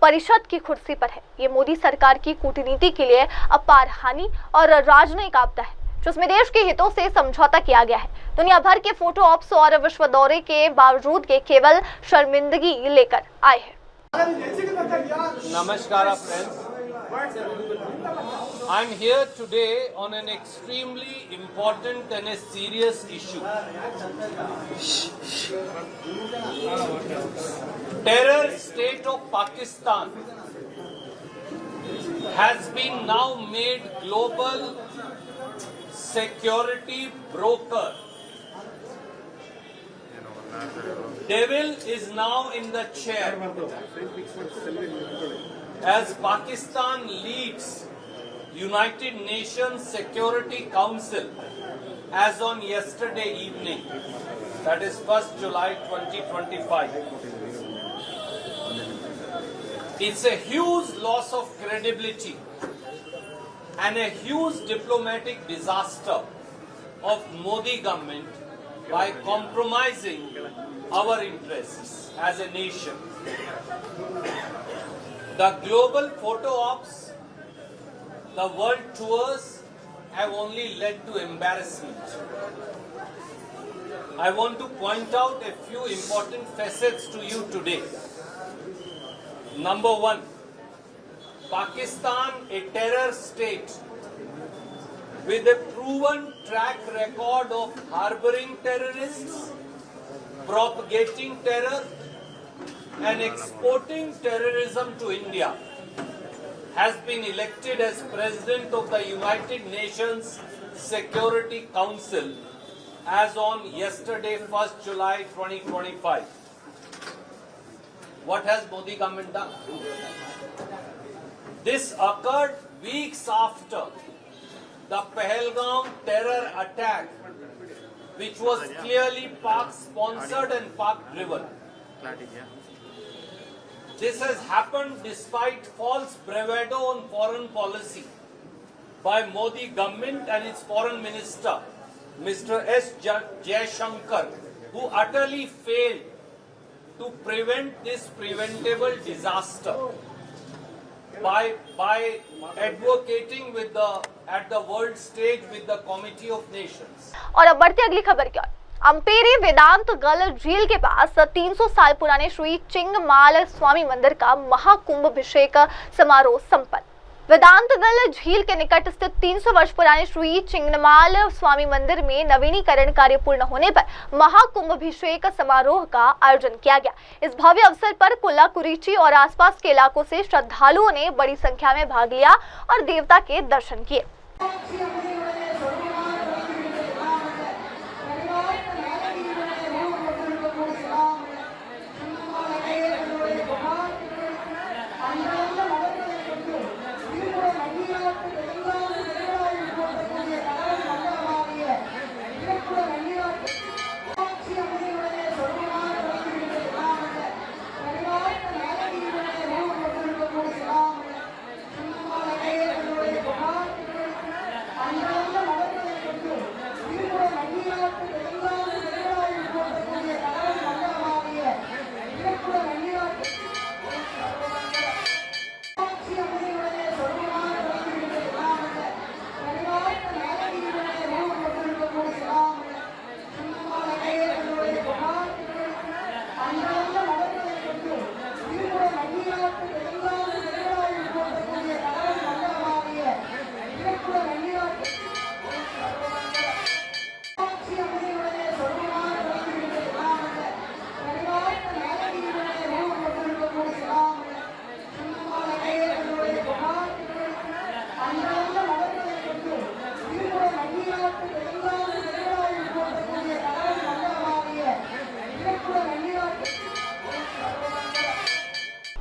S1: परिषद की कुर्सी पर है। ये मोदी सरकार की कूटनीति के लिए अपार हानि और राजनयिक आपदा है, जिसमें देश के हितों से समझौता किया गया है। दुनिया भर के फोटो ऑप्स और विश्व दौरे के बावजूद के केवल शर्मिंदगी लेकर आए हैं।
S15: Namaskara friends. I am here today on an extremely important and a serious issue. Terror state of Pakistan has been now made global security broker. Devil is now in the chair as Pakistan leads United Nations Security Council as on yesterday evening, that is 1st July 2025. It's a huge loss of credibility and a huge diplomatic disaster of Modi government by compromising our interests as a nation. The global photo ops, the world tours have only led to embarrassment. I want to point out a few important facets to you today. Number one, Pakistan, a terror state with a proven track record of harboring terrorists, propagating terror and exporting terrorism to India, has been elected as President of the United Nations Security Council as on yesterday, 1st July 2025. What has Modi government done? This occurred weeks after the Pahalgam terror attack, which was clearly Pak sponsored and Pak driven. This has happened despite false bravado on foreign policy by Modi government and its foreign minister, Mr. S. Jaishankar, who utterly failed to prevent this preventable disaster by advocating at the world stage with the Committee of Nations.
S1: और अब बढ़ते अगली खबर की ओर। अम्पेरे वेदांत गल झील के पास 300 साल पुराने श्री चिंगमाल स्वामी मंदिर का महाकुंभाभिषेक समारोह संपन्न। वेदांत गल झील के निकट स्थित 300 वर्ष पुराने श्री चिंगमाल स्वामी मंदिर में नवीनीकरण कार्य पूर्ण होने पर महाकुंभाभिषेक समारोह का आयोजन किया गया। इस भव्य अवसर पर कुल्ला कुरीची और आसपास के इलाकों से श्रद्धालुओं ने बड़ी संख्या में भाग लिया और देवता के दर्शन किए।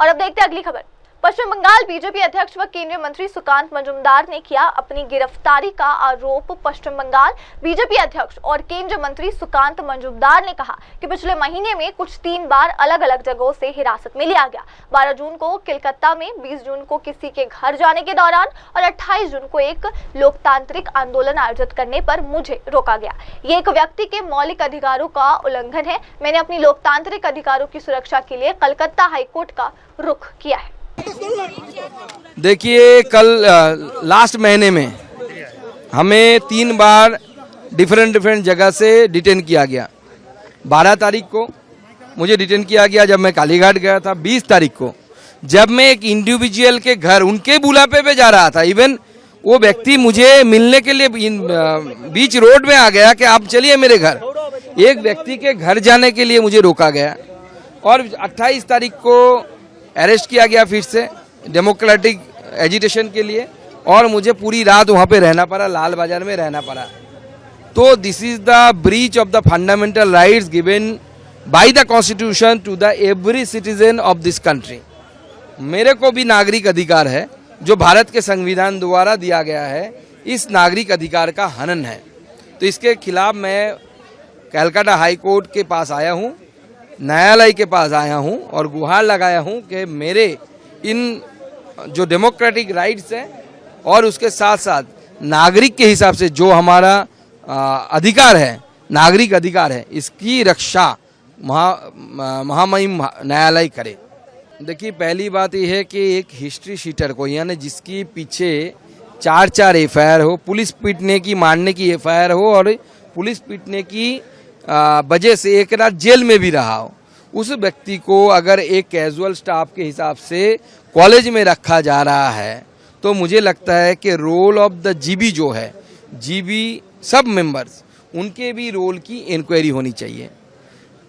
S1: और अब देखते हैं अगली खबर। पश्चिम बंगाल बीजेपी अध्यक्ष व केंद्रीय मंत्री सुकांत मजूमदार ने किया अपनी गिरफ्तारी का आरोप। पश्चिम बंगाल बीजेपी अध्यक्ष और केंद्रीय मंत्री सुकांत मजूमदार ने कहा कि पिछले महीने में कुछ 3 बार अलग अलग जगहों से हिरासत में लिया गया। 12 जून को कोलकाता में, 20 जून को किसी के घर जाने के दौरान और 28 जून को एक लोकतांत्रिक आंदोलन आयोजित करने पर मुझे रोका गया। ये एक व्यक्ति के मौलिक अधिकारों का उल्लंघन है। मैंने अपनी लोकतांत्रिक अधिकारों की सुरक्षा के लिए कलकत्ता हाईकोर्ट का रुख किया है।
S16: देखिए, कल लास्ट महीने में हमें 3 बार डिफरेंट जगह से डिटेन किया गया। 12 तारीख को मुझे डिटेन किया गया जब मैं कालीघाट गया था। 20 तारीख को जब मैं एक इंडिविजुअल के घर उनके बुलावे पे जा रहा था, इवन वो व्यक्ति मुझे मिलने के लिए बीच रोड में आ गया कि आप चलिए मेरे घर। एक व्यक्ति के घर जाने के लिए मुझे रोका गया। और 28 तारीख को अरेस्ट किया गया फिर से डेमोक्रेटिक एजिटेशन के लिए, और मुझे पूरी रात वहाँ पे रहना पड़ा, लाल बाजार में रहना पड़ा। तो this is the breach of the fundamental rights given by the constitution to the every citizen of this country. मेरे को भी नागरिक अधिकार है जो भारत के संविधान द्वारा दिया गया है। इस नागरिक अधिकार का हनन है, तो इसके खिलाफ मैं कलकत्ता हाई कोर्ट के पास आया हूँ, न्यायालय के पास आया हूं और गुहार लगाया हूं कि मेरे इन जो डेमोक्रेटिक राइट्स हैं और उसके साथ साथ नागरिक के हिसाब से जो हमारा अधिकार है, नागरिक अधिकार है, इसकी रक्षा महामहिम न्यायालय करे। देखिए, पहली बात यह है कि एक हिस्ट्री शीटर को, यानी जिसकी पीछे 4 एफआईआर हो, पुलिस पीटने की, मारने की एफआईआर हो और पुलिस पीटने की वजह से एक रात जेल में भी रहा हो, उस व्यक्ति को अगर एक कैजुअल स्टाफ के हिसाब से कॉलेज में रखा जा रहा है, तो मुझे लगता है कि रोल ऑफ द जीबी जो है, जीबी सब मेंबर्स, उनके भी रोल की इंक्वायरी होनी चाहिए।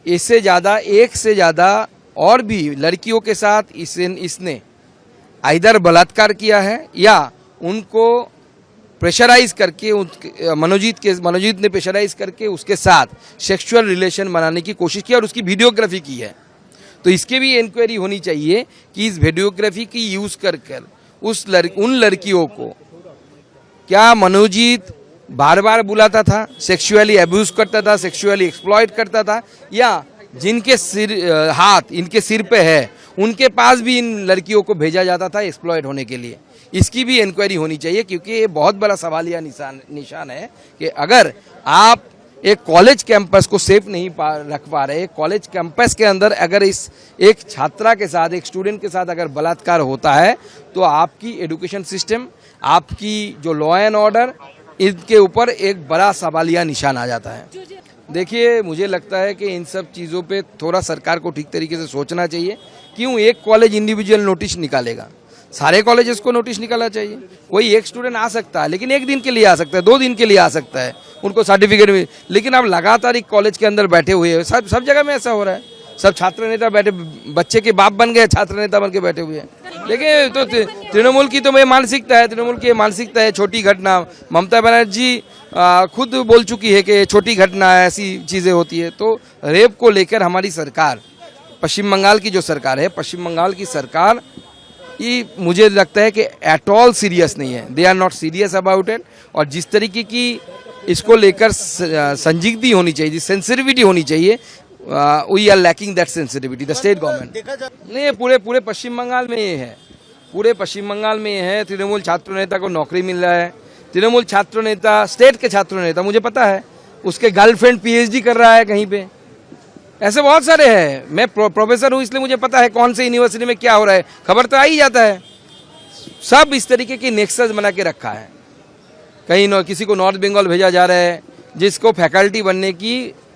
S16: इससे ज़्यादा, एक से ज़्यादा और भी लड़कियों के साथ इसने आइदर बलात्कार किया है या उनको प्रेशराइज करके मनोजीत ने प्रेशराइज करके उसके साथ सेक्सुअल रिलेशन बनाने की कोशिश की और उसकी वीडियोग्राफी की है। तो इसके भी इंक्वायरी होनी चाहिए कि इस वीडियोग्राफी की यूज़ कर उन लड़कियों को क्या मनोजीत बार बार बुलाता था, सेक्सुअली अब्यूज करता था, सेक्सुअली एक्सप्लॉइट करता था, या जिनके हाथ इनके सिर पे है उनके पास भी इन लड़कियों को भेजा जाता था एक्सप्लॉइट होने के लिए। इसकी भी इंक्वायरी होनी चाहिए, क्योंकि ये बहुत बड़ा सवालिया निशान है कि अगर आप एक कॉलेज कैंपस को सेफ नहीं रख पा रहे, कॉलेज कैंपस के अंदर अगर इस एक छात्रा के साथ, एक स्टूडेंट के साथ अगर बलात्कार होता है, तो आपकी एजुकेशन सिस्टम, आपकी जो लॉ एंड ऑर्डर, इनके ऊपर एक बड़ा सवालिया निशान आ जाता है। देखिए, मुझे लगता है कि इन सब चीज़ों पे थोड़ा सरकार को ठीक तरीके से सोचना चाहिए। क्यों एक कॉलेज इंडिविजुअल नोटिस निकालेगा? सारे कॉलेजेस को नोटिस निकालना चाहिए। कोई एक स्टूडेंट आ सकता है, लेकिन एक दिन के लिए आ सकता है, 2 दिन के लिए आ सकता है, उनको सर्टिफिकेट मिल, लेकिन अब लगातार एक कॉलेज के अंदर बैठे हुए हैं। सब जगह में ऐसा हो रहा है। सब छात्र नेता बैठे, बच्चे के बाप बन गए, छात्र नेता बन के बैठे हुए हैं। लेकिन तो तृणमूल की तो मानसिकता है, तृणमूल की मानसिकता है छोटी घटना। ममता बनर्जी खुद बोल चुकी है कि छोटी घटना ऐसी चीज़ें होती है। तो रेप को लेकर हमारी सरकार, पश्चिम बंगाल की जो सरकार है, पश्चिम बंगाल की सरकार ये मुझे लगता है कि एट ऑल सीरियस नहीं है। They are not serious about it. और जिस तरीके की इसको लेकर संजीदगी होनी चाहिए, सेंसिटिविटी होनी चाहिए, we are lacking that sensitivity the state government. नहीं, पूरे पश्चिम बंगाल में ये है, पूरे पश्चिम बंगाल में ये है। तृणमूल छात्र नेता को नौकरी मिल रहा है। तृणमूल छात्र नेता, स्टेट के छात्र नेता, मुझे पता है, उसके गर्लफ्रेंड PhD कर रहा है कहीं पे। ऐसे बहुत सारे हैं। मैं प्रोफेसर हूँ, इसलिए मुझे पता है कौन से यूनिवर्सिटी में क्या हो रहा है, खबर तो आ ही जाता है। सब इस तरीके की नेक्सस बना के रखा है। कहीं किसी को नॉर्थ बंगाल भेजा जा रहा है, जिसको फैकल्टी बनने की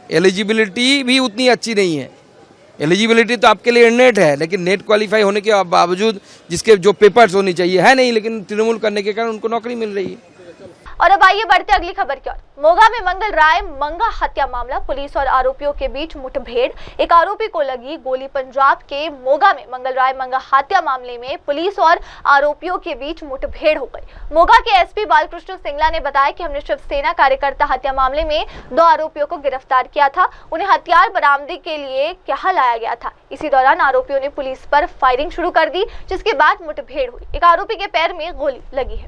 S16: एलिजिबिलिटी भी उतनी अच्छी नहीं है। एलिजिबिलिटी तो आपके लिए नेट है, लेकिन नेट क्वालिफाई होने के बावजूद जिसके जो पेपर्स होनी चाहिए है नहीं, लेकिन तृणमूल करने के कारण उनको नौकरी मिल रही है।
S1: और अब आइए बढ़ते अगली खबर की ओर। मोगा में मंगल राय मंगा हत्या मामला, पुलिस और आरोपियों के बीच मुठभेड़, एक आरोपी को लगी गोली। पंजाब के मोगा में मंगल राय मंगा हत्या मामले में पुलिस और आरोपियों के बीच मुठभेड़ हो गई। मोगा के SP बालकृष्ण सिंगला ने बताया कि हमने शिवसेना कार्यकर्ता हत्या मामले में 2 आरोपियों को गिरफ्तार किया था। उन्हें हथियार बरामदगी के लिए यहाँ लाया गया था। इसी दौरान आरोपियों ने पुलिस पर फायरिंग शुरू कर दी, जिसके बाद मुठभेड़ हुई। एक आरोपी के पैर में गोली लगी है।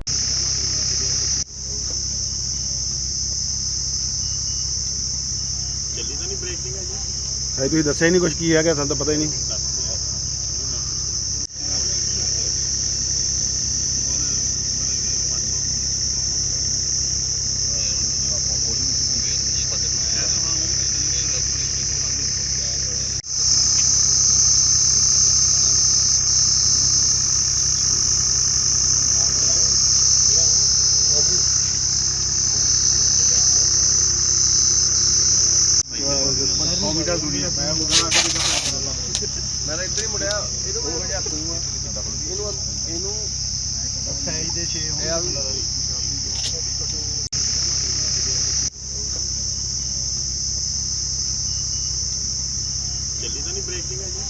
S14: ਤੁਸੀਂ ਦੱਸਿਆ ਹੀ ਨਹੀਂ ਕੁਝ ਕੀ ਹੈਗਾ, ਸਾਨੂੰ ਤਾਂ ਪਤਾ ਹੀ ਨਹੀਂ।
S9: ਮੈਂ ਇੱਧਰ ਹੀ ਮੁੜਿਆ, ਇਹਨੂੰ ਹੋ ਗਿਆ ਤੂੰ ਇਹਨੂੰ ਸਾਈਜ਼ ਦੇ 6 ਹੋਣ ਲੱਗਾ। ਚੱਲੀ ਤਾਂ ਨਹੀਂ ਬ੍ਰੇਕਿੰਗ ਹੈ ਜੀ?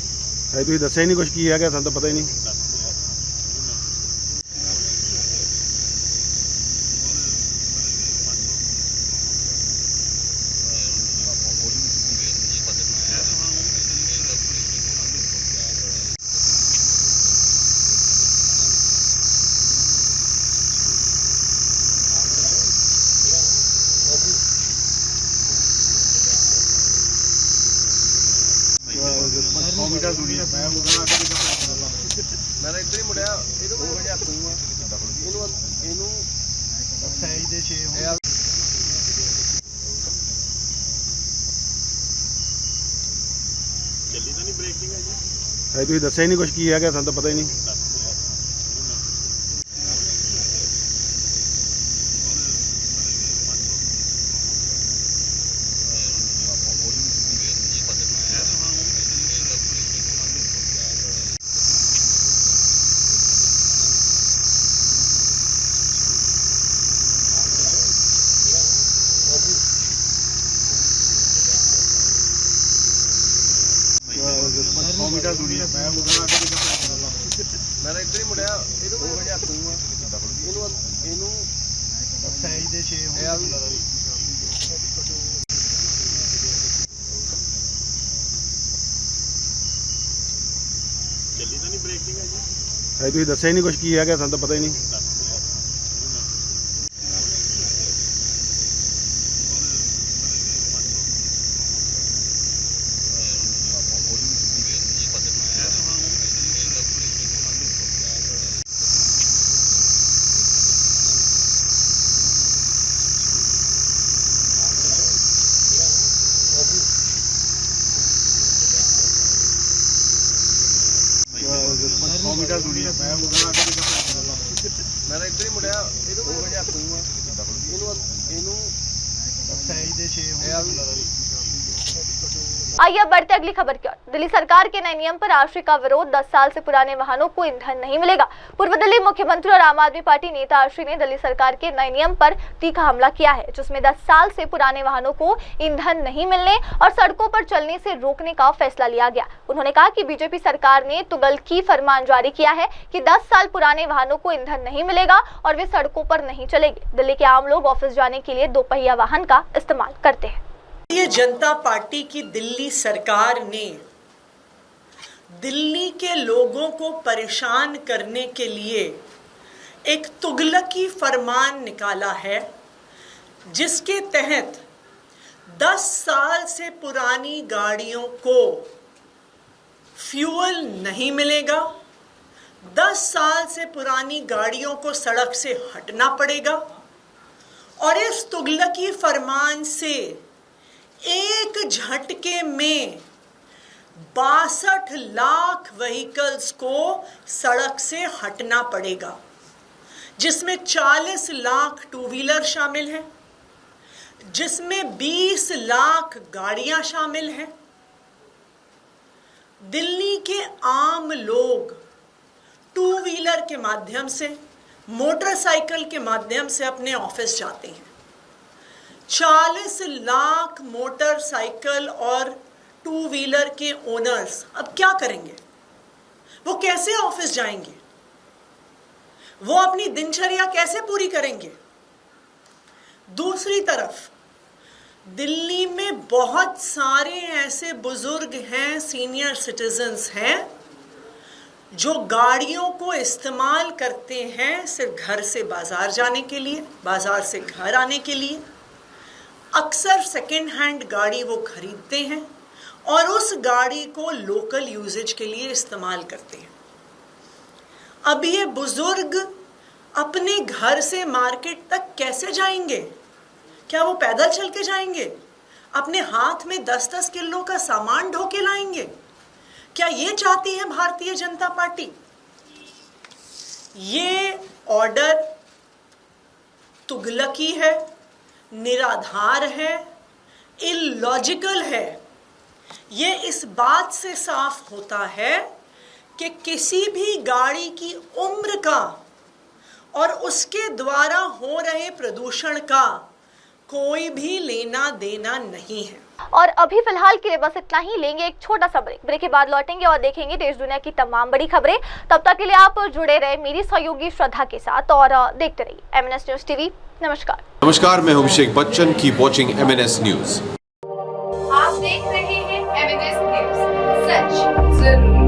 S14: ਤੁਸੀਂ ਦੱਸਿਆ ਹੀ ਨਹੀਂ ਕੁਝ ਕੀ ਹੈਗਾ, ਸਾਨੂੰ ਤਾਂ ਪਤਾ ਹੀ ਨਹੀਂ।
S9: ਮੈਂ ਇੱਧਰ ਹੀ ਮੁੜਿਆ, ਇਹਨੂੰ ਹੋ ਗਿਆ ਤੂੰ ਇਹਨੂੰ ਸਾਈਜ਼ ਦੇ 6 ਹੋਣ। ਚੱਲੀ ਤਾਂ ਨਹੀਂ ਬ੍ਰੇਕਿੰਗ ਹੈ ਜੀ?
S14: ਤੁਸੀਂ ਦੱਸਿਆ ਹੀ ਨਹੀਂ ਕੁਝ ਕੀ ਹੈਗਾ, ਸਾਨੂੰ ਤਾਂ ਪਤਾ ਹੀ ਨਹੀਂ।
S9: ਮੈਂ ਇੱਧਰ ਹੀ ਮੁੜਿਆ, ਇਹਨੂੰ ਹੋ ਗਿਆ ਤੂੰ ਇਹਨੂੰ
S17: ਤੁਸੀਂ ਦੱਸਿਆ ਹੀ ਨਹੀਂ ਕੁਝ ਕੀ ਹੈਗਾ, ਸਾਨੂੰ ਤਾਂ ਪਤਾ ਹੀ ਨਹੀਂ।
S9: ਮੈਂ ਇੱਧਰ ਹੀ ਮੁੜਿਆ ਇਹਨੂੰ ਹੋ ਜਾ ਦੂੰਗਾ ਇਹਨੂੰ ਸਾਈਜ਼ ਦੇ 6 ਹੋਣਗੇ।
S1: आइए अब बढ़ते अगली खबर की ओर। दिल्ली सरकार के नए नियम पर आश्रय का विरोध। 10 साल से पुराने वाहनों को ईंधन नहीं मिलेगा। पूर्व दिल्ली मुख्यमंत्री और आम आदमी पार्टी नेता आश्रय ने दिल्ली सरकार के नए नियम पर तीखा हमला किया है, जिसमें 10 साल से पुराने वाहनों को ईंधन नहीं मिलने और सड़कों पर चलने से रोकने का फैसला लिया गया। उन्होंने कहा कि बीजेपी सरकार ने तुगलकी फरमान जारी किया है कि 10 साल पुराने वाहनों को ईंधन नहीं मिलेगा और वे सड़कों पर नहीं चलेंगे। दिल्ली के आम लोग ऑफिस जाने के लिए दोपहिया वाहन का इस्तेमाल करते हैं।
S18: भारतीय जनता पार्टी की दिल्ली सरकार ने दिल्ली के लोगों को परेशान करने के लिए एक तुगलकी फरमान निकाला है, जिसके तहत 10 साल से पुरानी गाड़ियों को फ्यूल नहीं मिलेगा, 10 साल से पुरानी गाड़ियों को सड़क से हटना पड़ेगा और इस तुगलकी फरमान से एक झटके में 62 लाख व्हीकल्स को सड़क से हटना पड़ेगा, जिसमें 40 लाख टू व्हीलर शामिल हैं, जिसमें 20 लाख गाड़ियां शामिल हैं। दिल्ली के आम लोग टू व्हीलर के माध्यम से, मोटरसाइकिल के माध्यम से अपने ऑफिस जाते हैं। 40 लाख मोटरसाइकिल और टू व्हीलर के ओनर्स अब क्या करेंगे? वो कैसे ऑफिस जाएंगे? वो अपनी दिनचर्या कैसे पूरी करेंगे? दूसरी तरफ दिल्ली में बहुत सारे ऐसे बुजुर्ग हैं, सीनियर सिटीजन्स हैं, जो गाड़ियों को इस्तेमाल करते हैं सिर्फ घर से बाजार जाने के लिए, बाजार से घर आने के लिए। अक्सर सेकेंड हैंड गाड़ी वो खरीदते हैं और उस गाड़ी को लोकल यूजेज के लिए इस्तेमाल करते हैं। अब ये बुजुर्ग अपने घर से मार्केट तक कैसे जाएंगे? क्या वो पैदल चल के जाएंगे? अपने हाथ में 10-10 किलो का सामान ढो के लाएंगे? क्या ये चाहती है भारतीय जनता पार्टी? ये ऑर्डर तुगलकी है, निराधार है, इलॉजिकल है। ये इस बात से साफ होता है कि किसी भी गाड़ी की उम्र का और उसके द्वारा हो रहे प्रदूषण का कोई भी लेना देना नहीं है।
S1: और अभी फिलहाल के लिए बस इतना ही। लेंगे एक छोटा सा ब्रेक के बाद लौटेंगे और देखेंगे देश दुनिया की तमाम बड़ी खबरें। तब तक के लिए आप जुड़े रहे मेरी सहयोगी श्रद्धा के साथ और देखते रहिए MNS न्यूज टीवी। नमस्कार।
S19: नमस्कार, मैं हूं Abhishek Bachchan. Keep watching MNS news.
S20: आप देख रहे हैं MNS न्यूज, सच जरूर।